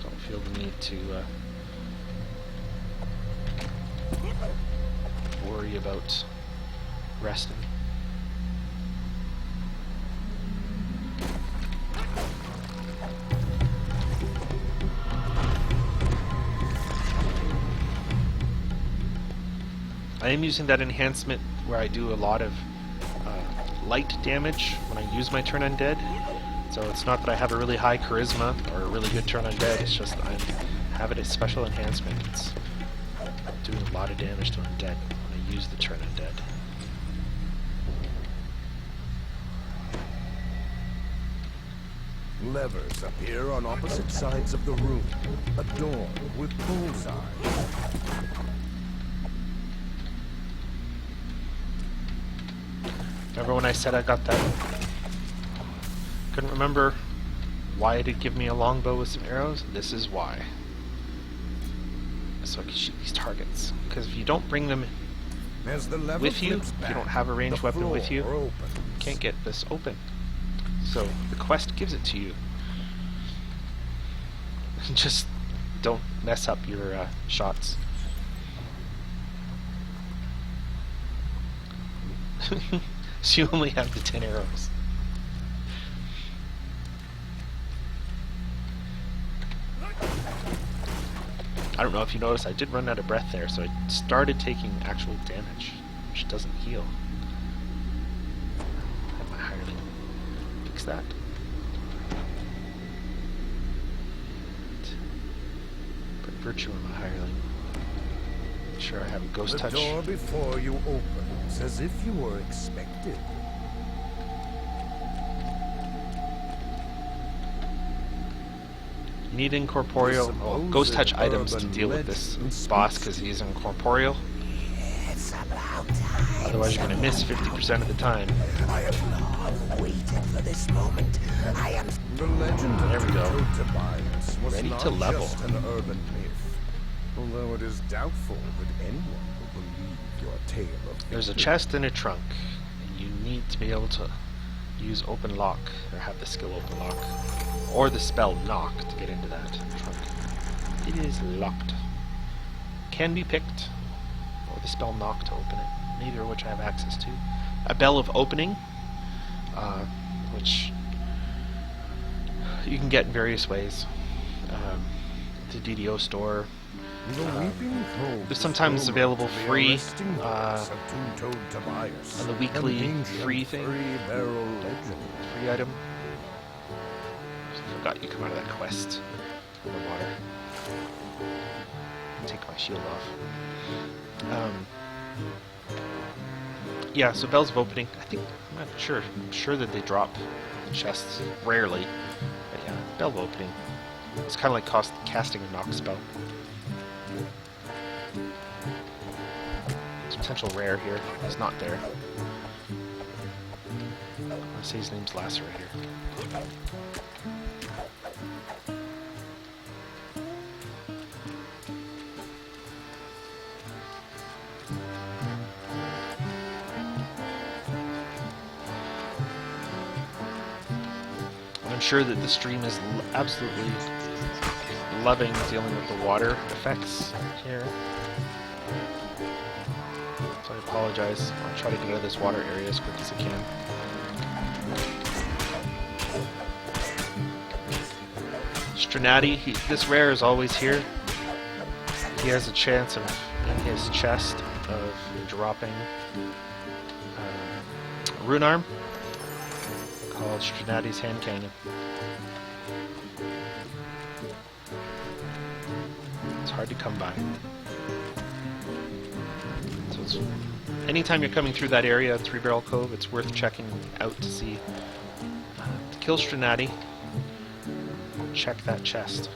Don't feel the need to worry about resting. I am using that enhancement where I do a lot of light damage when I use my turn undead. So it's not that I have a really high charisma or a really good turn undead, it's just I have it as special enhancement. It's doing a lot of damage to undead when I use the turn undead. Levers appear on opposite sides of the room, adorned with bullseyes. Remember when I said I got that? Couldn't remember why it did give me a longbow with some arrows. This is why. So I can shoot these targets. Because if you don't bring them As the lever with you, flips if you don't back, have a ranged the weapon with you, floor you opens. can't get this open. So the quest gives it to you. Just don't mess up your shots. So you only have the 10 arrows. I don't know if you noticed, I did run out of breath there, so I started taking actual damage, which doesn't heal. Have my hireling fix that. Put virtue on my hireling. Make sure I have a ghost touch. The door before you opens as if you were expected. You need incorporeal, ghost touch items to deal with this boss because he's incorporeal. It's about time. Otherwise you're going to miss 50% of the time. I have long waited for this moment. I am... The legend of There we go. Untitled Chapter was Ready not to level. just an urban myth, although it is doubtful that anyone will believe your tale of There's a victory. chest and a trunk. And you need to be able to use open lock, or have the skill open lock, or the spell knock to get into that trunk. It is locked. Can be picked, or the spell knock to open it, neither of which I have access to. A bell of opening, which you can get in various ways. The DDO store. The Weeping Cove There's sometimes is available the free, arresting voice of Two-Toed Tobias, on the weekly and the free ancient thing. three-barrel legend. Free item. I forgot you come out of that quest in the water. Take my shield off. Yeah, so bells of opening. I think I'm not sure. I'm sure that they drop the chests rarely, but yeah, bell of opening. It's kind of like casting a knock spell. There's potential rare here. It's not there. I say his name's Lasser right here. I'm sure that the stream is absolutely loving dealing with the water effects here. So I apologize. I'll try to get out of this water area as quick as I can. Strenati, this rare is always here. He has a chance of, in his chest, of dropping a rune arm called Strenati's Hand Cannon. It's hard to come by. So it's, anytime you're coming through that area, Three Barrel Cove, it's worth checking out to see. To kill Strenati, check that chest.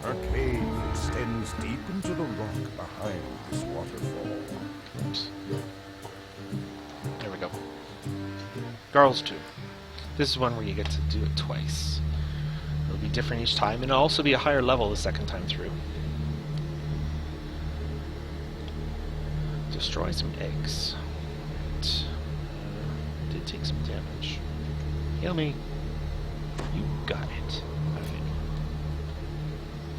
A cave extends deep into the rock behind this waterfall. Oops. There we go. Garl's Tomb. This is one where you get to do it twice. It'll be different each time, and it'll also be a higher level the second time through. Destroy some eggs. Right. Did take some damage. Heal me. You got it. Okay.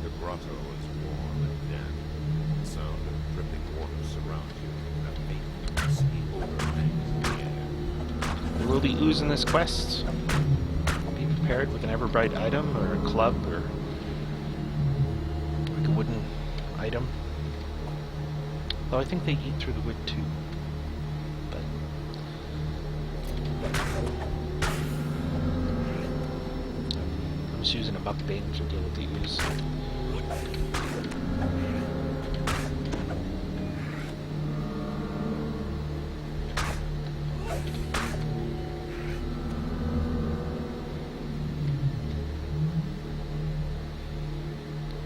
The grotto is warm and damp. The sound of dripping water surrounds you. That faint, musky odor hangs in the air. There will be ooze in this quest. Be prepared. repair it with an ever-bright item or a club or like a wooden item. Though I think they eat through the wood too. But I'm just using a muckbane to deal with the ooze.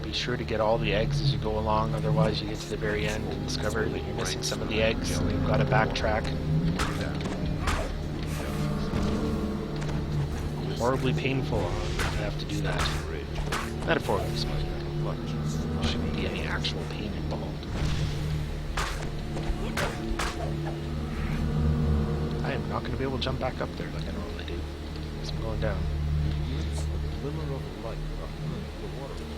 Be sure to get all the eggs as you go along, otherwise you get to the very end and discover that you're missing some of the eggs and you've got to backtrack. Horribly painful to have to do that. Metaphorically speaking. There shouldn't be any actual pain involved. I am not going to be able to jump back up there like I normally do, because I'm going down. A glimmer of light behind the waterfall.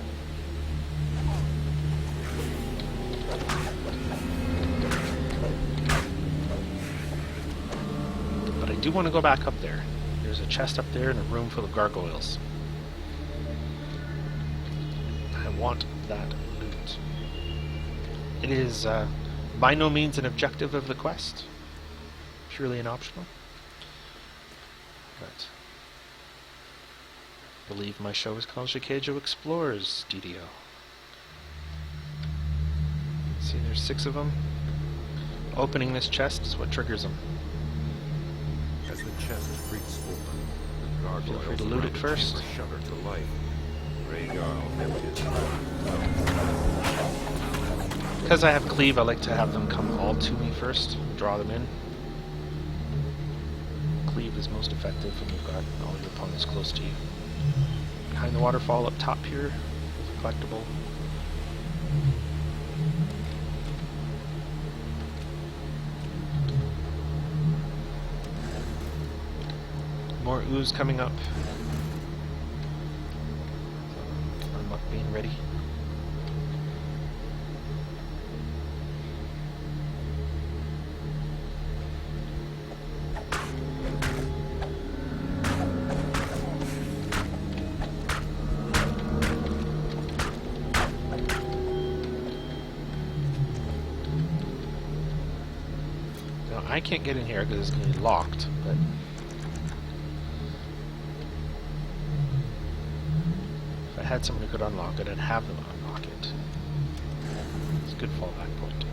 But I do want to go back up there. There's a chest up there and a room full of gargoyles. I want that loot. It is by no means an objective of the quest. Purely an optional. But I believe my show is called Shikaijo Explores DDO. See, there's 6 of them. Opening this chest is what triggers them. As the chest creaks open, the gargoyles Feel free to loot it first. Shudder to life. Ray Garl kept his Because I have cleave, I like to have them come all to me first. Draw them in. Cleave is most effective when you've got all your opponents close to you. Behind the waterfall up top here, collectible. More ooze coming up. I'm not being ready. Now I can't get in here because it's going to be locked, but if I had someone who could unlock it, I'd have them unlock it. It's a good fallback point.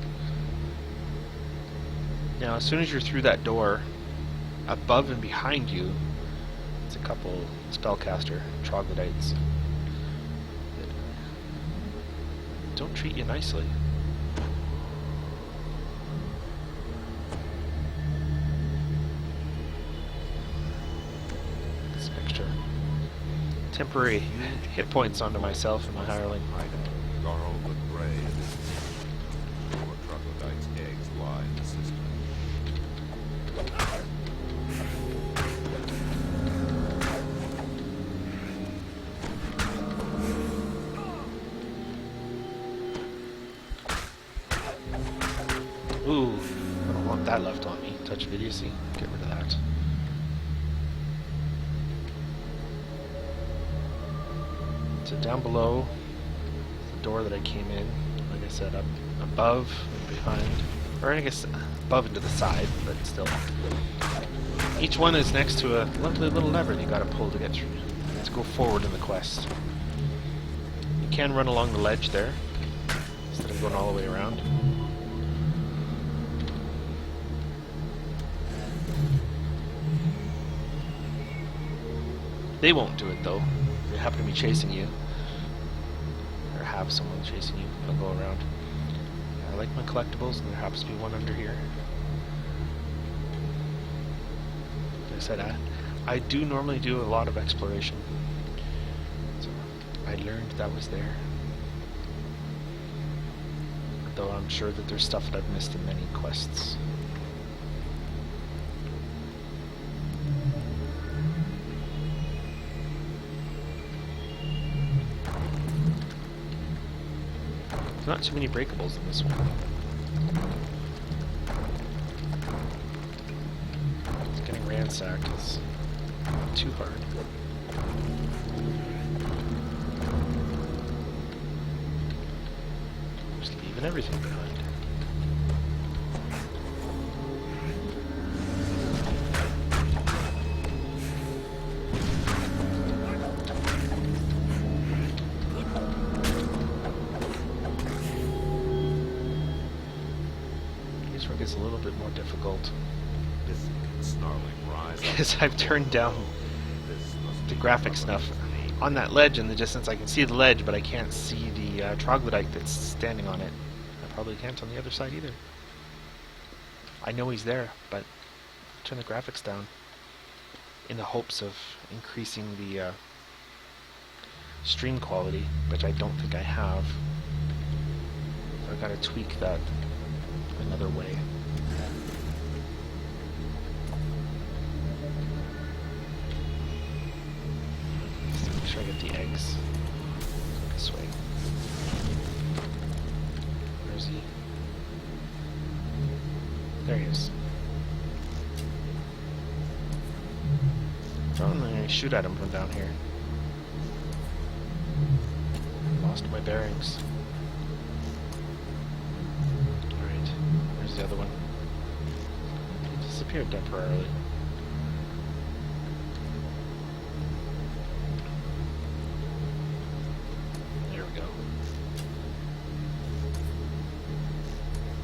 Now, as soon as you're through that door, above and behind you, it's a couple spellcaster troglodytes that don't treat you nicely. Some extra temporary hit points onto myself and my hireling. Garl the Grey and his four troglodytes' eggs lie in the system. Ooh, I don't want that left on me. Touch idiocy. Get rid of that. So down below, the door that I came in, like I said, up above and behind, or I guess above and to the side, but still. Each one is next to a lovely little lever that you gotta pull to get through, to go forward in the quest. You can run along the ledge there, instead of going all the way around. They won't do it though. They happen to be chasing you, or have someone chasing you. They'll go around. I like my collectibles, and there happens to be one under here. Like I said, I do normally do a lot of exploration, so I learned that was there. Though I'm sure that there's stuff that I've missed in many quests. There's not too many breakables in this one. Getting ransacked is too hard. Just leaving everything behind. This one gets a little bit more difficult This snarling rise. because I've turned down the graphic stuff. On that ledge in the distance, I can see the ledge, but I can't see the troglodyte that's standing on it. I probably can't on the other side either. I know he's there, but turn the graphics down in the hopes of increasing the stream quality, which I don't think I have. I've got to tweak that another way. Make sure I get the eggs this way. Where's he? There he is. Oh, I'm gonna shoot at him from down here. Lost my bearings. Alright, where's the other one? He disappeared temporarily. There we go.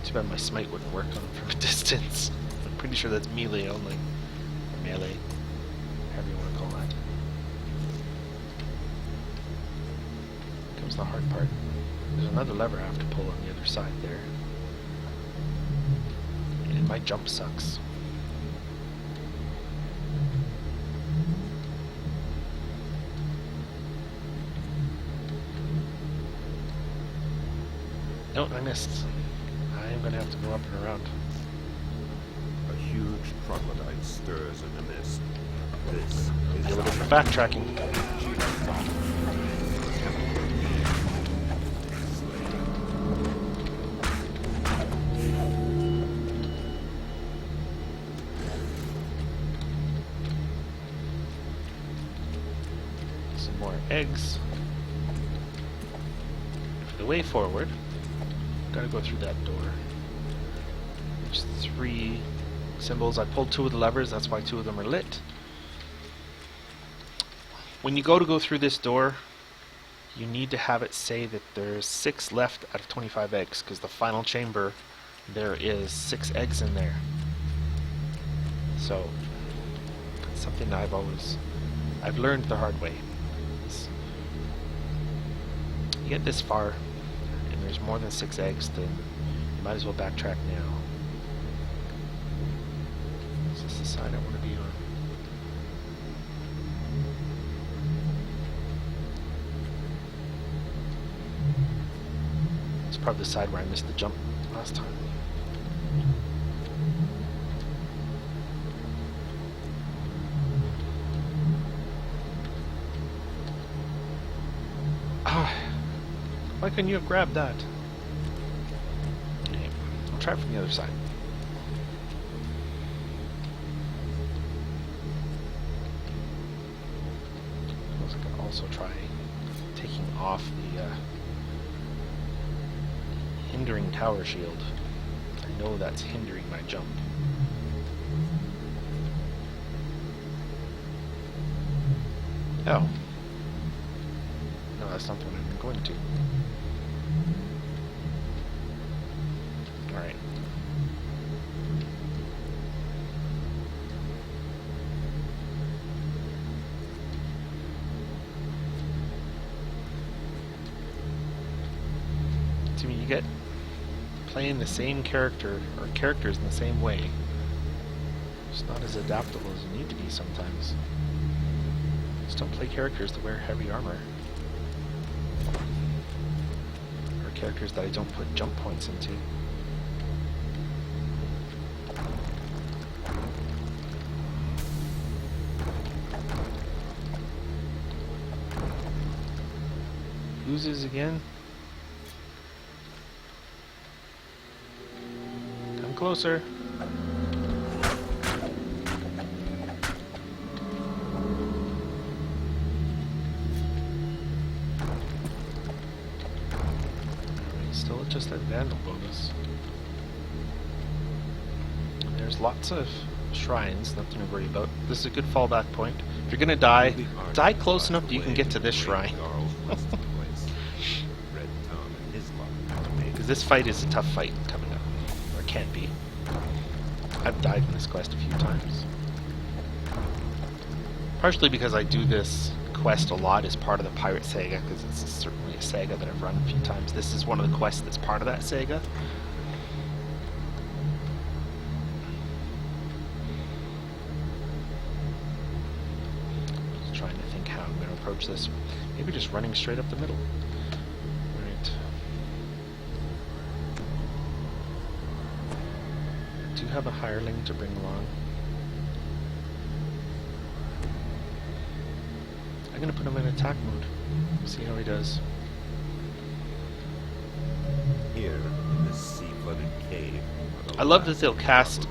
Too bad my smite wouldn't work on him from a distance. I'm pretty sure that's melee only. Or melee. However you want to call that. Comes the hard part. There's another lever I have to pull on the other side there. And my jump sucks. Nope, I missed. I'm gonna have to go up and around. A huge troglodyte stirs in the mist. This is A little bit of backtracking. Some more eggs. For the way forward, gotta go through that door. There's 3 symbols. I pulled 2 of the levers, that's why 2 of them are lit. When you go through this door, you need to have it say that there's 6 left out of 25 eggs, because the final chamber, there is 6 eggs in there. So, it's something I've learned the hard way. You get this far, and there's more than 6 eggs, then you might as well backtrack now. Is this the side I want to be on? It's probably the side where I missed the jump last time. Ah, why couldn't you have grabbed that? Okay, I'll try it from the other side. I can also try taking off the hindering tower shield. I know that's hindering my jump. Oh. No, that's not what I'm going to. Alright. To me, you get playing the same character, or characters in the same way. It's not as adaptable as you need to be sometimes. Just don't play characters that wear heavy armor. Or characters that I don't put jump points into. Loses again. Come closer. just a vandal bonus. And there's lots of shrines, nothing to worry about. This is a good fallback point. If you're gonna die, die close enough that you can get to this shrine. Because this fight is a tough fight coming up. Or can be. I've died in this quest a few times. Partially because I do this quest a lot as part of the Pirate Saga, because it's certainly a saga that I've run a few times. This is one of the quests that's part of that saga. Just trying to think how I'm going to approach this. Maybe just running straight up the middle. Alright. I do have a hireling to bring along. I'm going to put him in attack mode. See how he does. Here, in this sea-flooded cave. I love that they'll cast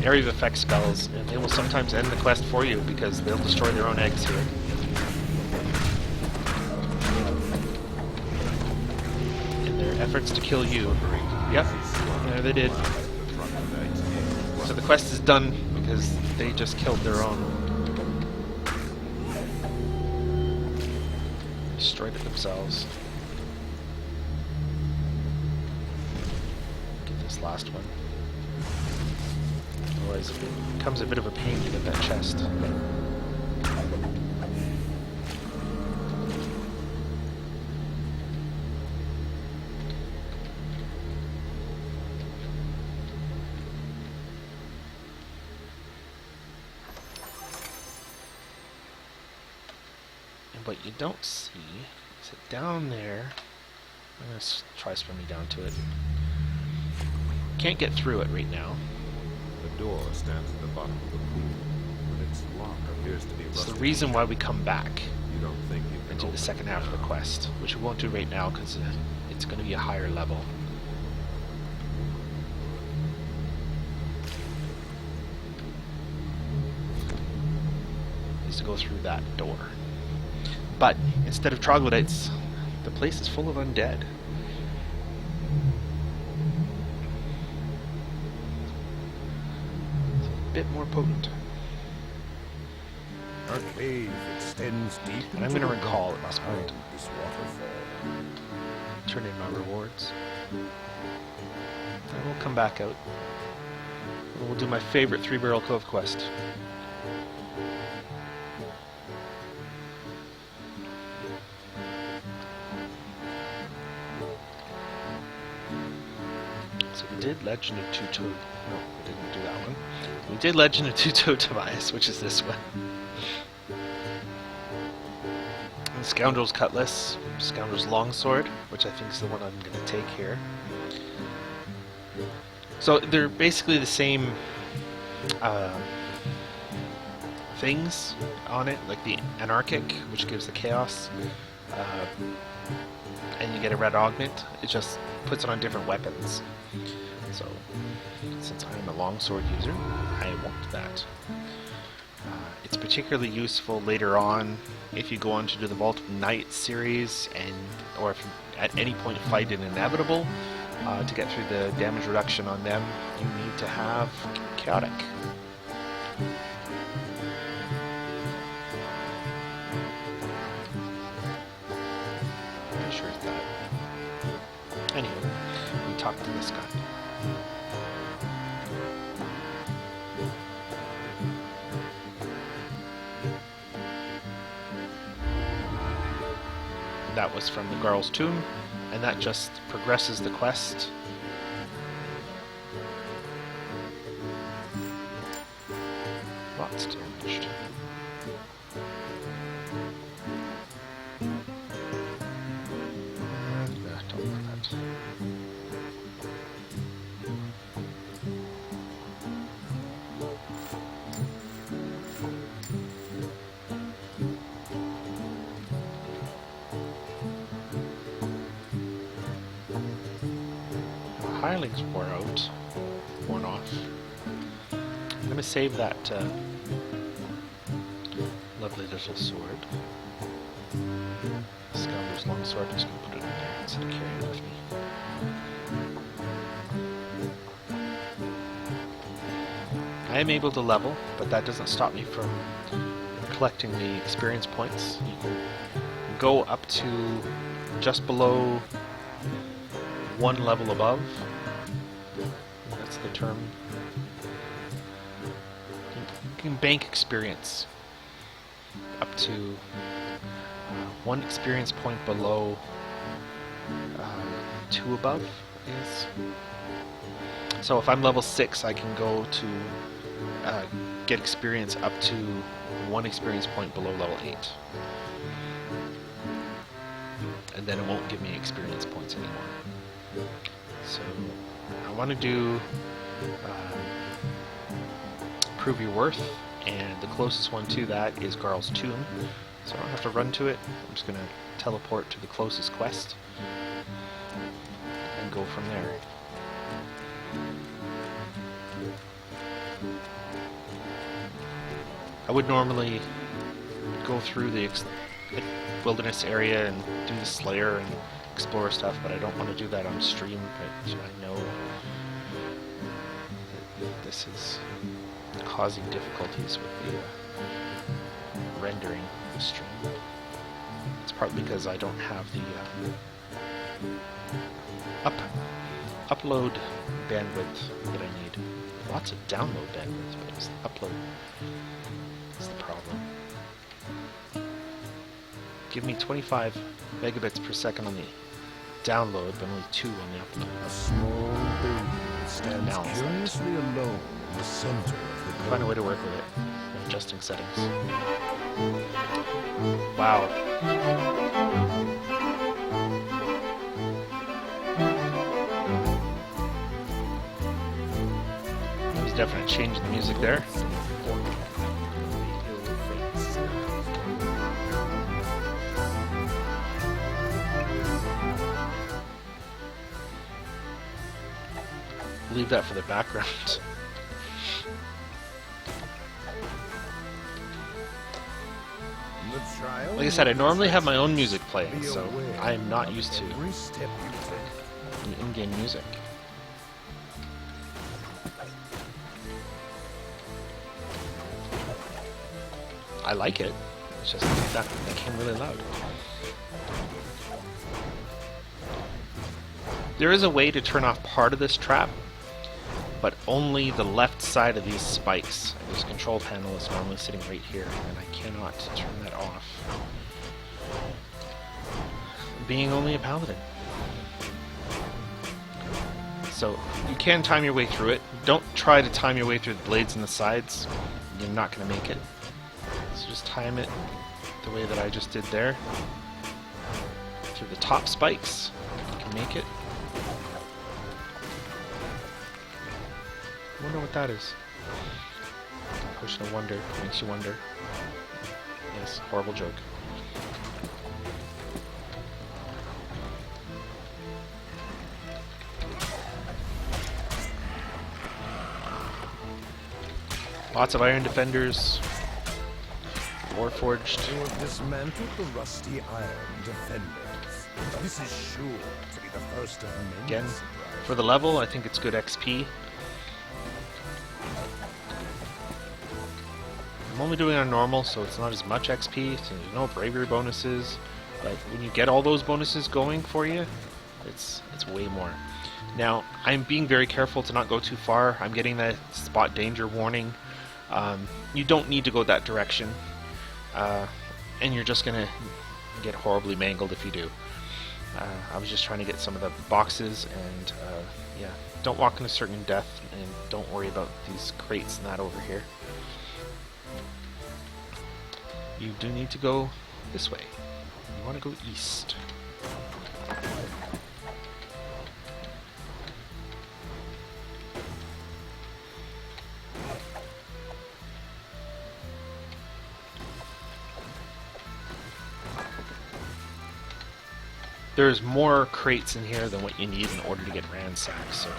area of effect spells, and they will sometimes end the quest for you because they'll destroy their own eggs here. In their efforts to kill you. Yep, there they did. So the quest is done because they just killed their own. Destroyed it themselves. Get this last one. Otherwise it becomes a bit of a pain to get that chest. And what you don't see is that down there, I'm going to try swimming down to it. Can't get through it right now. The door stands at the bottom of the pool, but its lock appears to be It's rusted. the reason why we come back You don't think you can and do the open second it half of the now? quest, which we won't do right now because it's going to be a higher level. Is to go through that door. But instead of troglodytes, the place is full of undead. It's a bit more potent. Our cave extends deep And I'm into going to the recall rock at this behind point. this waterfall. Turn in my rewards. And we'll come back out. And we'll do my favorite 3-barrel Cove quest. So we did Legend of Two-Toed. No, we didn't do that one. We did Legend of Two-Toed Tobias, which is this one. And Scoundrel's Cutlass, Scoundrel's Longsword, which I think is the one I'm going to take here. So they're basically the same things on it, like the Anarchic, which gives the Chaos, and you get a red augment. It just puts it on different weapons. So, since I'm a longsword user, I want that. It's particularly useful later on if you go on to do the Vault of Night series, or if you at any point fight an inevitable. To get through the damage reduction on them, you need to have Chaotic. Pretty sure it's that. Anyway, we talked to this guy. That was from the Garl's tomb, and that just progresses the quest. Lots damaged. Don't want that. Hirelings worn off. I'm going to save that lovely little sword. Scoundrel's Longsword, I'm just going to put it in there instead of carrying it with me. I am able to level, but that doesn't stop me from collecting the experience points. You can go up to just below one level above. That's the term. You can bank experience up to one experience point below two above is. So if I'm level 6, I can go to get experience up to one experience point below level 8. And then it won't give me experience points anymore. So I want to do Prove Your Worth, and the closest one to that is Garl's Tomb. So I don't have to run to it. I'm just going to teleport to the closest quest and go from there. I would normally go through the wilderness area and do the Slayer and explore stuff, but I don't want to do that on stream. But I know that this is causing difficulties with the rendering the stream. It's partly because I don't have the upload bandwidth that I need. Lots of download bandwidth, but it's the upload is the problem. Give me 25 megabits per second on the download, but only 2 on the upload. A small building stands curiously alone in the center of the Find a way to work with it. I'm adjusting settings. Wow. That was definitely a change in the music there. Leave that for the background. Like I said, I normally have my own music playing, so I am not used to the in-game music. I like it. It's just that came really loud. There is a way to turn off part of this trap, but only the left side of these spikes. This control panel is normally sitting right here, and I cannot turn that off. Being only a paladin. So you can time your way through it. Don't try to time your way through the blades and the sides. You're not going to make it. So just time it the way that I just did there. Through the top spikes, you can make it. I wonder what that is. Potion of Wonder. Makes you wonder. Yes, horrible joke. Lots of iron defenders. Warforged. They have dismantled the rusty iron defenders. This is sure to be the first of many. Again, for the level, I think it's good XP. I'm only doing it on normal, so it's not as much XP, so there's no bravery bonuses, but when you get all those bonuses going for you, it's way more. Now, I'm being very careful to not go too far. I'm getting that spot danger warning. You don't need to go that direction, and you're just going to get horribly mangled if you do. I was just trying to get some of the boxes, and yeah, don't walk into certain death, and don't worry about these crates and that over here. You do need to go this way. You want to go east. There's more crates in here than what you need in order to get ransacked, so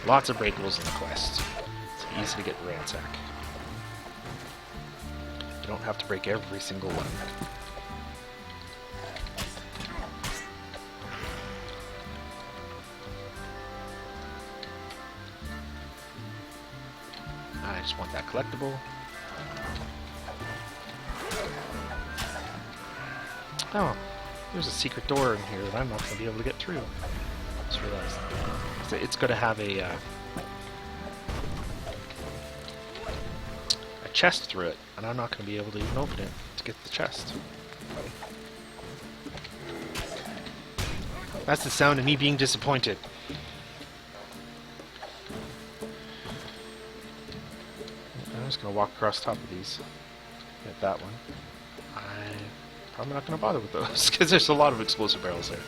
lots of breakables in the quest. It's easy to get ransack. You don't have to break every single one. just want that collectible. Oh, there's a secret door in here that I'm not going to be able to get through. I just realized. It's going to have a chest through it, and I'm not going to be able to even open it to get the chest. That's the sound of me being disappointed. I'm just going to walk across top of these. Get that one. I'm probably not going to bother with those, because there's a lot of explosive barrels there.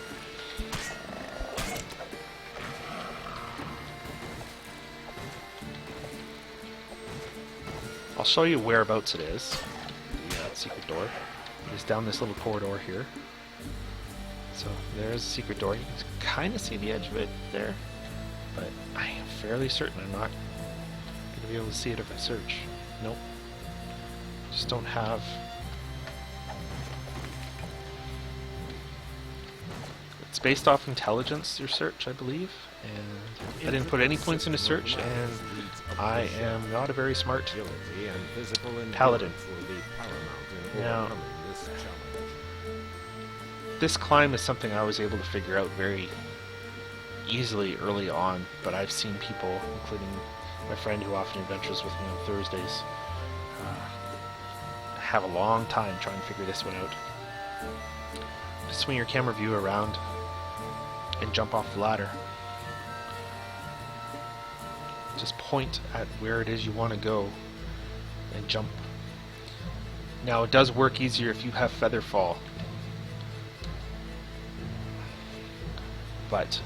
I'll show you whereabouts it is. The secret door. It's down this little corridor here. So there's a secret door. You can kind of see the edge of it there, but I am fairly certain I'm not going to be able to see it if I search. Nope. Just don't have... It's based off intelligence, your search, I believe, and I didn't put any points into search, and I am not a very smart paladin. Now, this climb is something I was able to figure out very easily early on, but I've seen people, including my friend who often adventures with me on Thursdays, have a long time trying to figure this one out. Just swing your camera view around and jump off the ladder. Just point at where it is you want to go and jump. Now it does work easier if you have feather fall, but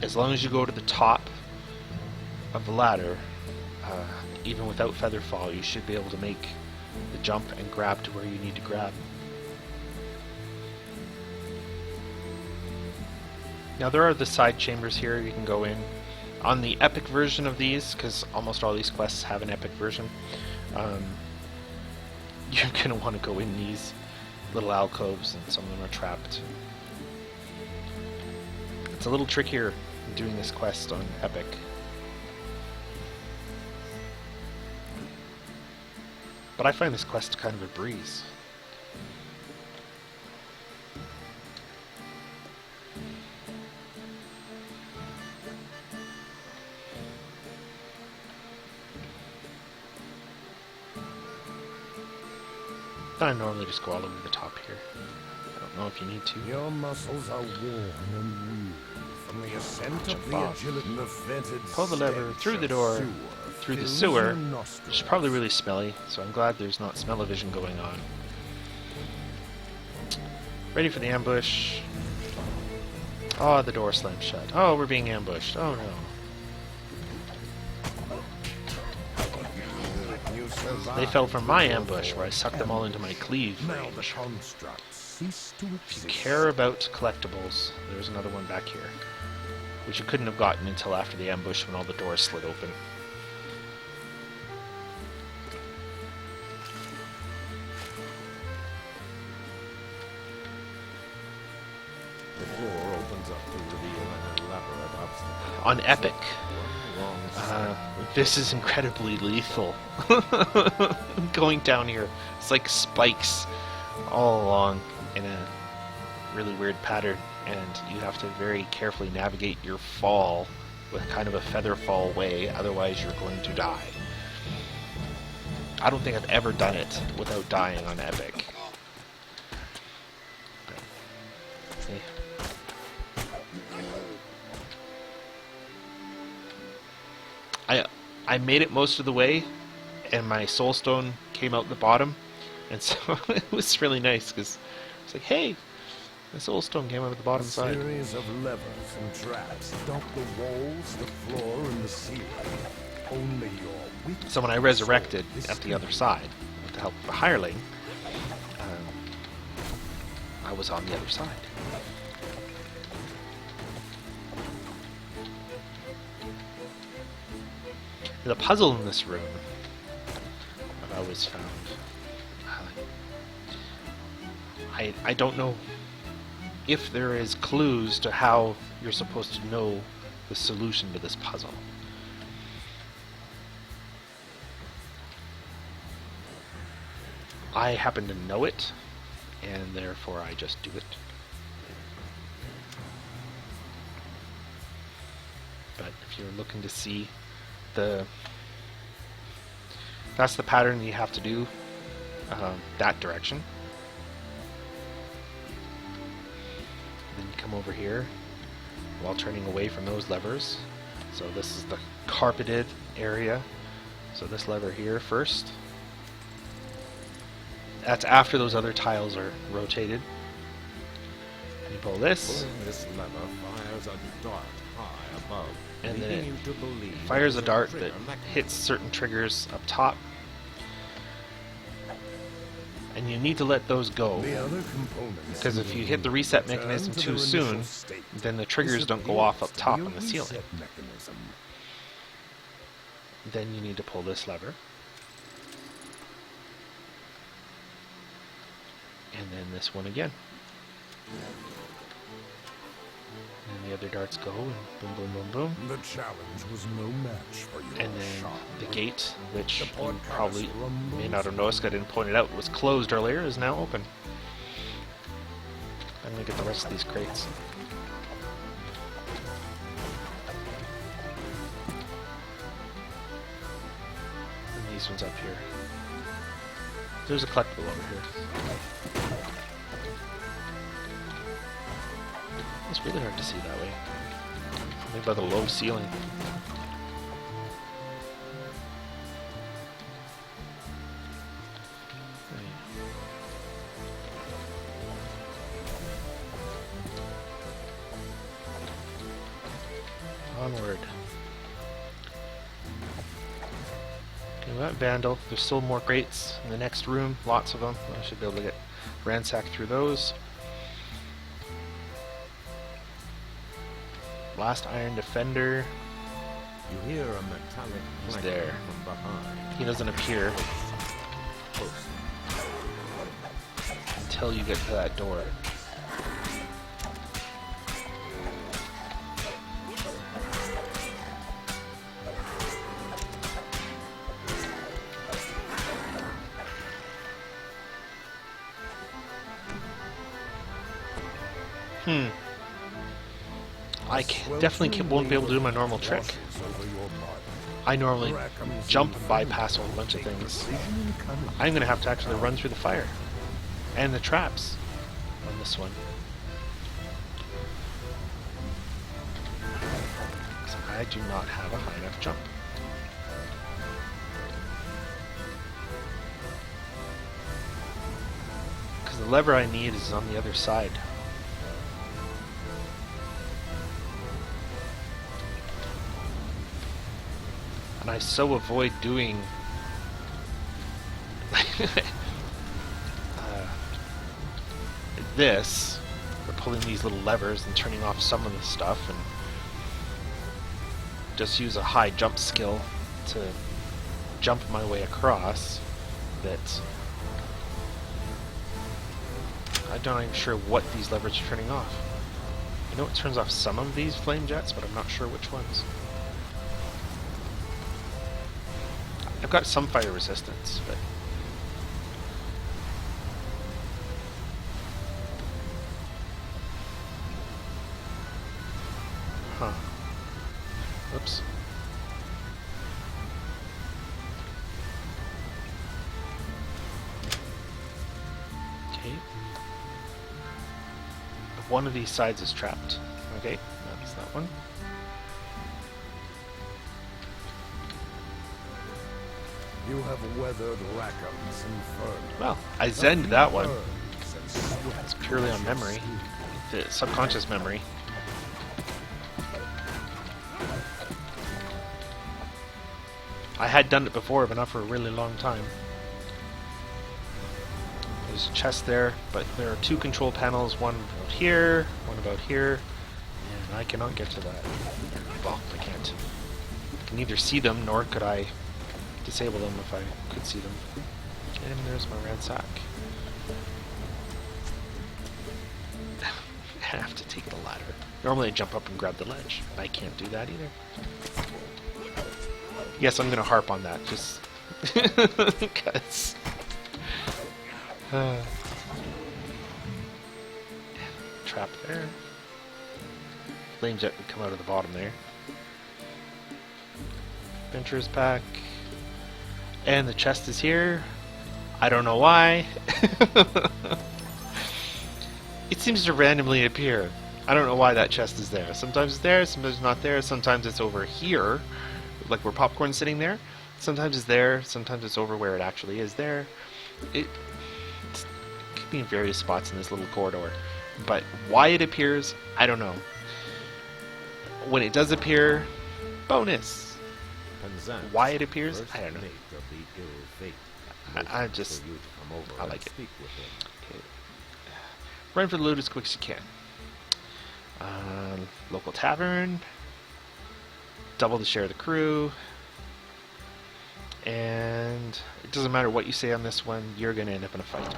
as long as you go to the top of the ladder, even without feather fall, you should be able to make the jump and grab to where you need to grab. Now there are the side chambers here you can go in. On the epic version of these, because almost all these quests have an epic version, you're going to want to go in these little alcoves, and some of them are trapped. It's a little trickier doing this quest on epic. But I find this quest kind of a breeze. I normally just go all the way to the top here. I don't know if you need to. Your muscles are worn and weary from the ascent Jump of the off. agility and the fetid Pull the lever stench through the of door, sewer through the fills sewer, your which is nostrils. probably really smelly, so I'm glad there's not smell-o-vision going on. Ready for the ambush. Oh, the door slammed shut. Oh, we're being ambushed. Oh no. You survive. They fell from my ambush, where I sucked them all into my cleave Now the range. constructs cease to If exist. you care about collectibles, there's another one back here, which you couldn't have gotten until after the ambush when all the doors slid open. The floor opens up to reveal an elaborate obstacle. On Epic, One wrong step this is incredibly lethal. Going down here, it's like spikes all along in a really weird pattern, and you have to very carefully navigate your fall with kind of a feather fall way, otherwise you're going to die. I don't think I've ever done it without dying on Epic. See? I made it most of the way, and my soulstone came out the bottom, and so it was really nice because it's like, hey, the soulstone came out of the bottom A side. series of levers and traps dot the walls, the floor, and the ceiling. Only your wit. So when I resurrected at the other side with the help of a hireling, I was on the other side. The puzzle in this room, I've always found, I don't know if there is clues to how you're supposed to know the solution to this puzzle. I happen to know it, and therefore I just do it. But if you're looking to see that's the pattern you have to do, that direction. Then you come over here while turning away from those levers. So this is the carpeted area. So this lever here first. That's after those other tiles are rotated. And you pull this. Pulling this lever fires a dart high above, And then leading it you to believe fires a there's dart trigger that mechanism. hits certain triggers up top. And you need to let those go. The other components Because if you hit the reset return mechanism to too their soon, initial state. then the triggers This don't go off up appears to top be a on the ceiling. reset mechanism. Then you need to pull this lever. And then this one again. And the other darts go, and boom, boom, boom, boom. The challenge was no match for your And then shot. the gate, which The you podcast probably rumbles may not have noticed, I didn't point it out, was closed earlier, is now open. I'm gonna get the rest of these crates. And these ones up here. There's a collectible over here. It's really hard to see that way. Maybe by the low ceiling. Onward. Okay, we got Vandal. There's still more crates in the next room. Lots of them. I should be able to get ransacked through those. Last Iron Defender. You hear a metallic He's clanking there. from behind. He doesn't appear Close. until you get to that door. I definitely won't be able to do my normal trick. I normally jump and bypass a whole bunch of things. I'm going to have to actually run through the fire. And the traps on this one. 'Cause I do not have a high enough jump. Because the lever I need is on the other side. And I so avoid doing this, or pulling these little levers and turning off some of the stuff, and just use a high jump skill to jump my way across, that I'm not even sure what these levers are turning off. I know it turns off some of these flame jets, but I'm not sure which ones. I've got some fire resistance, but huh. Oops. Okay. One of these sides is trapped. Okay, that's that one. You have weathered Rackham's inferno. Well, I zenned that one. Burns and sweat It's purely on memory. The subconscious memory. I had done it before, but not for a really long time. There's a chest there, but there are two control panels, one about here, one about here, and I cannot get to that. Well, I can't. I can neither see them, nor could I disable them if I could see them. And there's my ransack. I have to take the ladder. Normally I jump up and grab the ledge. I can't do that either. Yes, I'm going to harp on that, just because Trap there. Flames that would come out of the bottom there. Venturer's pack. And the chest is here. I don't know why. It seems to randomly appear. I don't know why that chest is there. Sometimes it's there, sometimes it's not there, sometimes it's over here, like where Popcorn's sitting there. Sometimes it's there, sometimes it's over where it actually is there. It could be in various spots in this little corridor. But why it appears, I don't know. When it does appear, bonus. Penzance, Why it appears, first I don't know. mate of the ill fate, I waiting just- for you to come over I and like it. speak with him. Okay. Run for the loot as quick as you can. Local tavern. Double the share of the crew. And it doesn't matter what you say on this one, you're going to end up in a fight.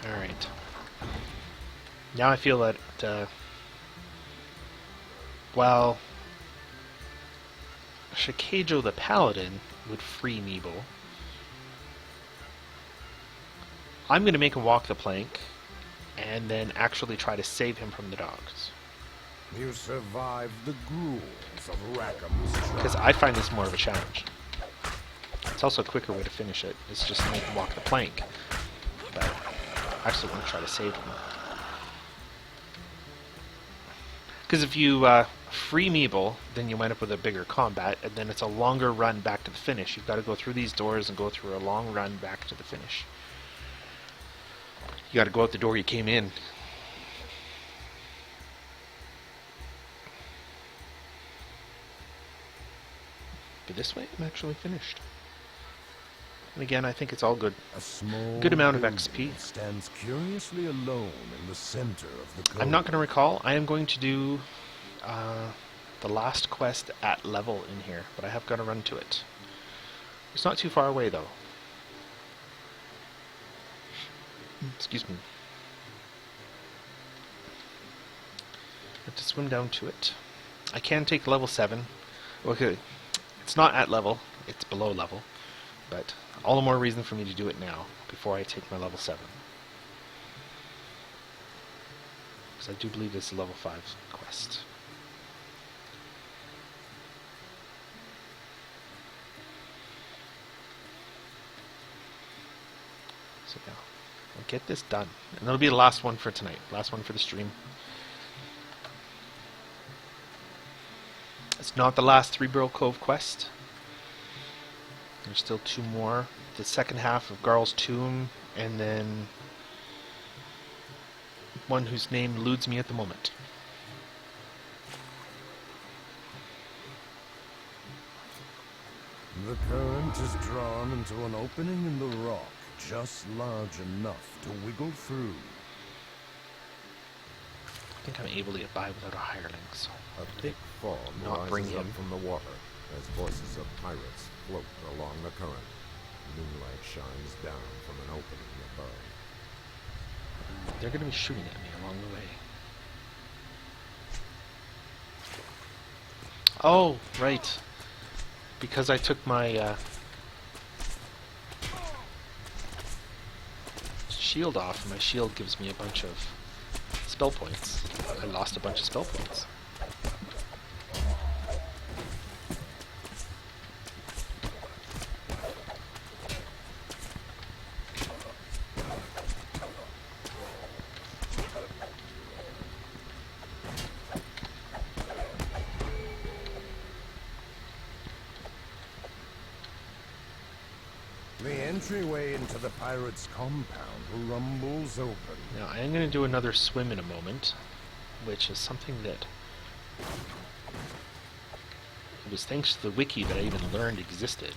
Alright. Now I feel that, while Shikaijo the Paladin would free Meeble, I'm going to make him walk the plank and then actually try to save him from the dogs. You survived the gruels of Rackham's Because I find this more of a challenge. It's also a quicker way to finish it. It's just to make him walk the plank. But I actually want to try to save him. Because if you free Meeble, then you wind up with a bigger combat, and then it's a longer run back to the finish. You've got to go through these doors and go through a long run back to the finish. You got to go out the door you came in. But this way, I'm actually finished. And again, I think it's all good. A small Good amount of building XP. stands curiously alone in the center of the cove. I'm not going to recall. I am going to do the last quest at level in here, but I have got to run to it. It's not too far away, though. Excuse me. I have to swim down to it. I can take level 7. Okay, it's not at level, it's below level, but all the more reason for me to do it now, before I take my level 7. Because I do believe this is a level 5 quest. So yeah, I'll get this done. And that'll be the last one for tonight, last one for the stream. It's not the last 3 Barrel Cove quest. There's still 2 more. The second half of Garl's Tomb, and then one whose name eludes me at the moment. The current is drawn into an opening in the rock, just large enough to wiggle through. I think I'm able to get by without a hireling, so A thick fog not bring rises up him. from the water as voices of pirates float along the current. Moonlight shines down from an opening above. They're going to be shooting at me along the way. Oh, right. Because I took my shield off, and my shield gives me a bunch of spell points. I lost a bunch of spell points. The entryway into the pirate's compound rumbles open. Now, I am going to do another swim in a moment, which is something that it was thanks to the wiki that I even learned existed.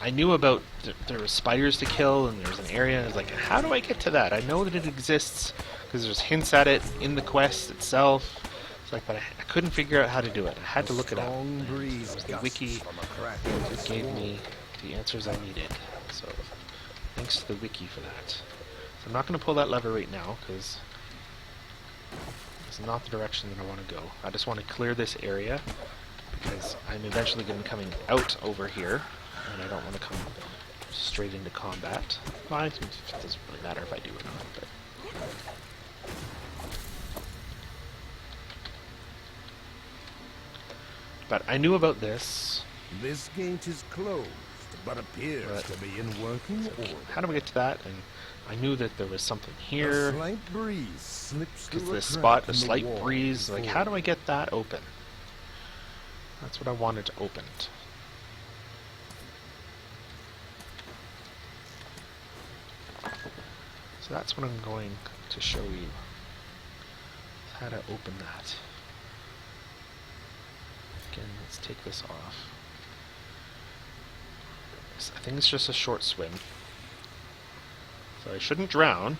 I knew about there were spiders to kill, and there was an area, and I was like, how do I get to that? I know that it exists, because there's hints at it in the quest itself, It's like, but I couldn't figure out how to do it. I had to look it up. Strong And breeze it was the gusts wiki from a crack that gave me the answers I needed. So thanks to the wiki for that. So I'm not going to pull that lever right now because it's not the direction that I want to go. I just want to clear this area because I'm eventually going to be coming out over here, and I don't want to come straight into combat. Well, it doesn't really matter if I do or not. But I knew about this. This gate is closed, but appears to be in working order. How do we get to that? And I knew that there was something A here. slight breeze slips Because through a this crack spot, in a the slight wall breeze, like how do before I get that open? That's what I wanted to open. So that's what I'm going to show you. How to open that. Again, let's take this off. I think it's just a short swim. So I shouldn't drown.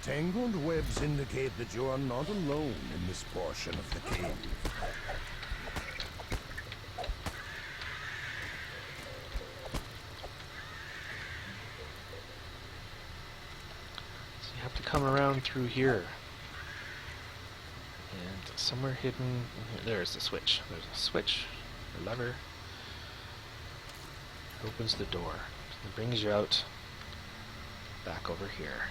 Tangled webs indicate that you are not alone in this portion of the cave. So you have to come around through here. And somewhere hidden, there's the switch. There's a switch, a lever. It opens the door. It brings you out back over here.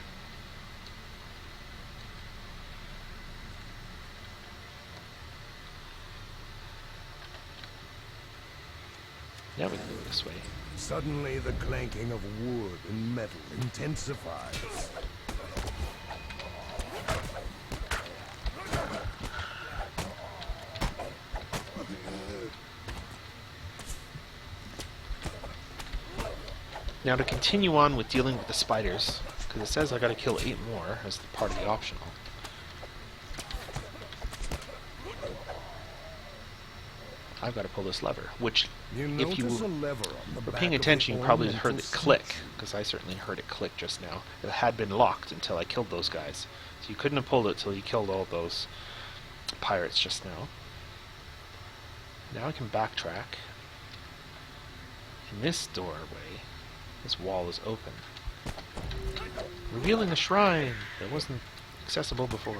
Now we can go this way. Suddenly, the clanking of wood and metal intensifies. Now to continue on with dealing with the spiders, because it says I gotta kill 8 more as the part of the optional. I've got to pull this lever, which if you were paying attention, you probably heard it click, because I certainly heard it click just now. It had been locked until I killed those guys. So you couldn't have pulled it till you killed all those pirates just now. Now I can backtrack. In this doorway, this wall is open, revealing a shrine that wasn't accessible before.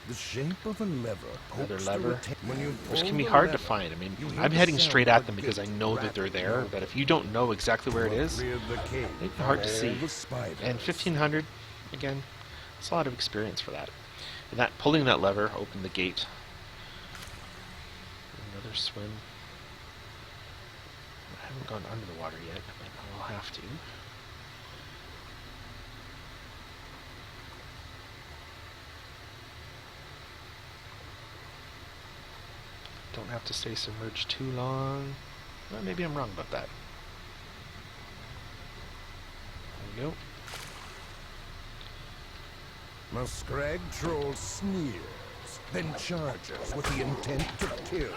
The shape of a lever. Another lever, which can be pull hard the to find. I mean, you hear I'm the heading sound straight of at a them because I gate know that they're there, rattling but if you don't know exactly where it is, cleared the cave it's of hard to all see. the spiders. And 1500, again, it's a lot of experience for that. And that pulling that lever opened the gate. Another swim. I haven't gone under the water yet, but I'll have to. Don't have to stay submerged too long. Well, maybe I'm wrong about that. There we go. A scrag troll sneers, then charges with the intent to kill.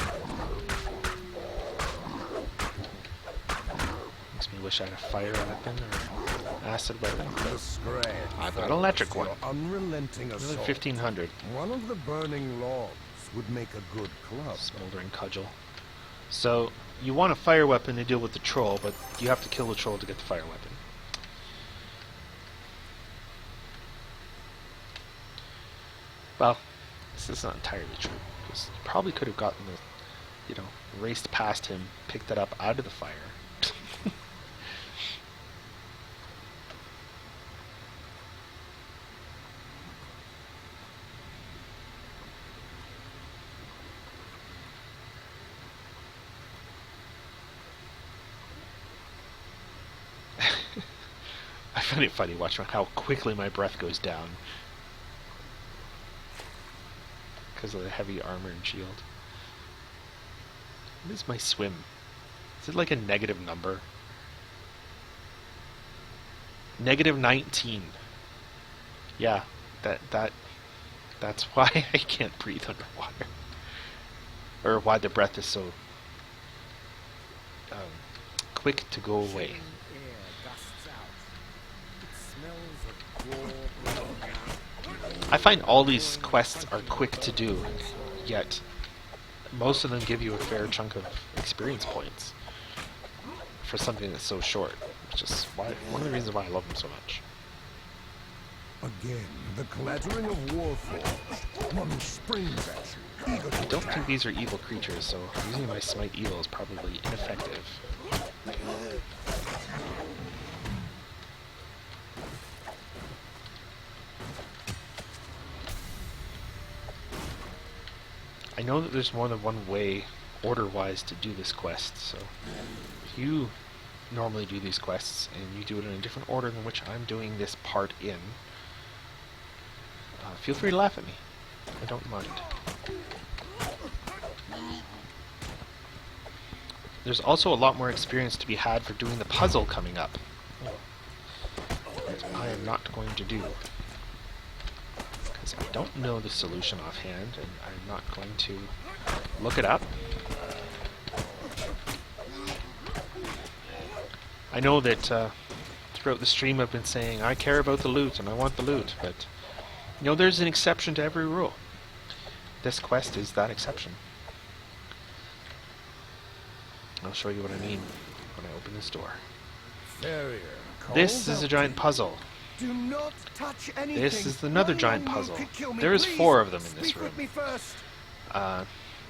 Makes me wish I had a fire weapon or acid weapon. The scrag. I've got an electric one. Unrelenting Another assault. 1500. One of the burning logs would make a good club. Smoldering cudgel. So, you want a fire weapon to deal with the troll, but you have to kill the troll to get the fire weapon. Well, this is not entirely true, because you probably could have gotten the, raced past him, picked it up out of the fire. I find it funny watching how quickly my breath goes down because of the heavy armor and shield. What is my swim? Is it like a negative number? Negative 19. Yeah, that That's why I can't breathe underwater. Or why the breath is so quick to go away. I find all these quests are quick to do, yet most of them give you a fair chunk of experience points for something that's so short, which is one of the reasons why I love them so much. Again, the clattering of Warforged. One springs at you, eager to I don't attack. think these are evil creatures, so using my Smite Evil is probably ineffective. I know that there's more than one way, order-wise, to do this quest, so if you normally do these quests and you do it in a different order than which I'm doing this part in, feel free to laugh at me. I don't mind. There's also a lot more experience to be had for doing the puzzle coming up, that I am not going to do, because I don't know the solution offhand, and I'm not going to look it up. I know that throughout the stream I've been saying, I care about the loot and I want the loot, but you know, there's an exception to every rule. This quest is that exception. I'll show you what I mean when I open this door. Farrier, This calls is a out giant to you. puzzle. Do not touch anything. This is another One giant wrong move puzzle. could kill me. There is Please, 4 of them in this speak room. with me first.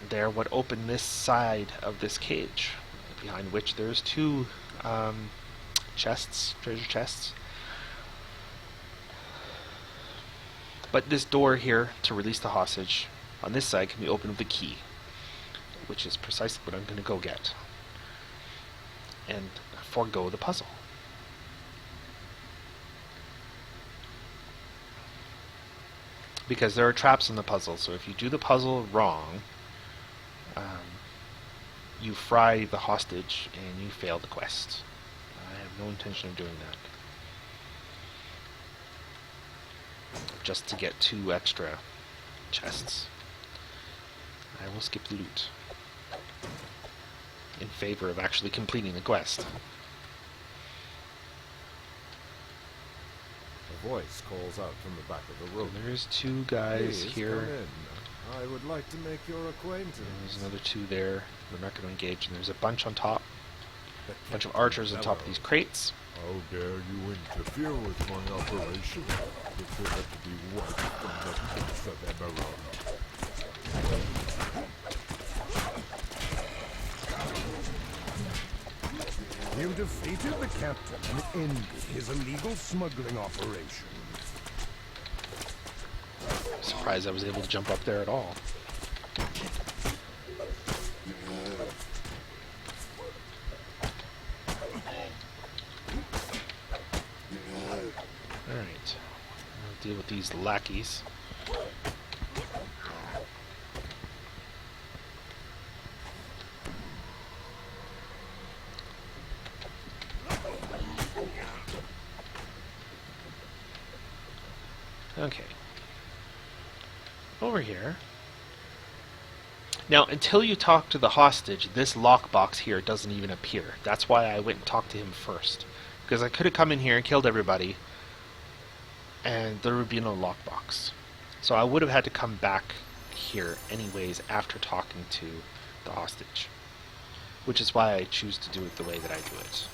They're what open this side of this cage, behind which there's 2 chests, treasure chests. But this door here to release the hostage on this side can be opened with a key, which is precisely what I'm going to go get and forego the puzzle. Because there are traps in the puzzle, so if you do the puzzle wrong, you fry the hostage and you fail the quest. I have no intention of doing that. Just to get 2 extra chests. I will skip the loot in favor of actually completing the quest. A voice calls out from the back of the room. There's 2 guys Please here. come in. I would like to make your acquaintance. There's another 2 there. We're not going to engage. And there's a bunch on top. A bunch of archers on top of these crates. How dare you interfere with my operation? Consider to be wiped from the face of Eberron. You defeated the captain and ended his illegal smuggling operation. Surprised I was able to jump up there at all. Alright. I'll deal with these lackeys. Okay. Over here. Now, until you talk to the hostage, this lockbox here doesn't even appear. That's why I went and talked to him first. Because I could have come in here and killed everybody, and there would be no lockbox. So I would have had to come back here anyways after talking to the hostage. Which is why I choose to do it the way that I do it.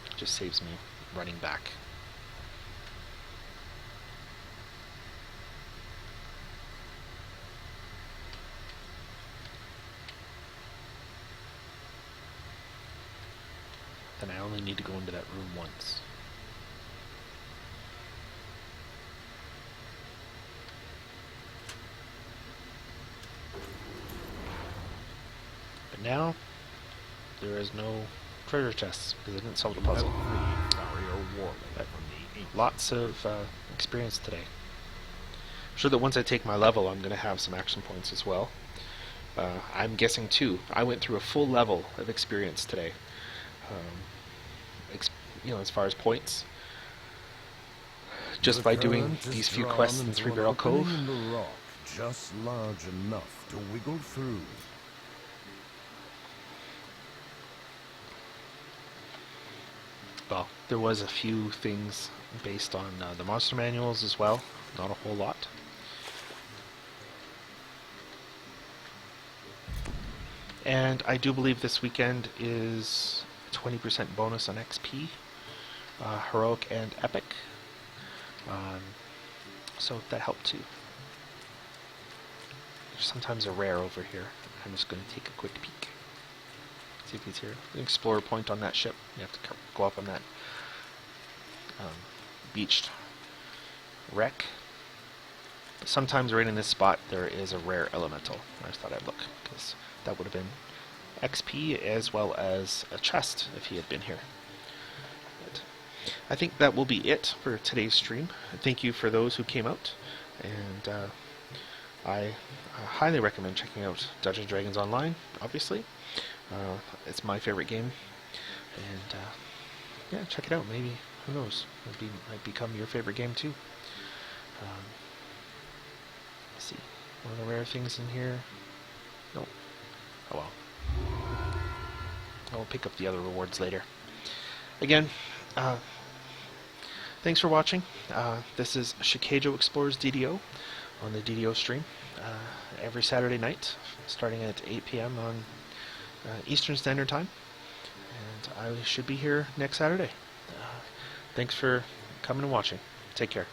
It just saves me running back. Then I only need to go into that room once. But now, there is no treasure chests because I didn't solve the puzzle. But lots of experience today. I'm sure that once I take my level, I'm going to have some action points as well. I'm guessing 2. I went through a full level of experience today. As far as points, just The by doing current is these few drawn quests in into Three an Barrel Cove. opening in the rock, just large enough to wiggle through. Well, there was a few things based on the monster manuals as well, not a whole lot. And I do believe this weekend is 20% bonus on XP, Heroic and Epic. So that helped too. There's sometimes a rare over here. I'm just going to take a quick peek. See if he's here. An explorer point on that ship. You have to go up on that beached wreck. But sometimes right in this spot there is a rare elemental. I just thought I'd look, because that would have been XP as well as a chest if he had been here. But I think that will be it for today's stream. Thank you for those who came out, and I highly recommend checking out Dungeons & Dragons Online, obviously. It's my favorite game, and yeah, check it out. Maybe, who knows, might become your favorite game too. Let's see, one of the rare things in here. Nope. Oh well. I'll pick up the other rewards later. Again, thanks for watching. This is Shikaijo Explores DDO on the DDO stream every Saturday night, starting at 8 p.m. on Eastern Standard Time, and I should be here next Saturday. Thanks for coming and watching. Take care.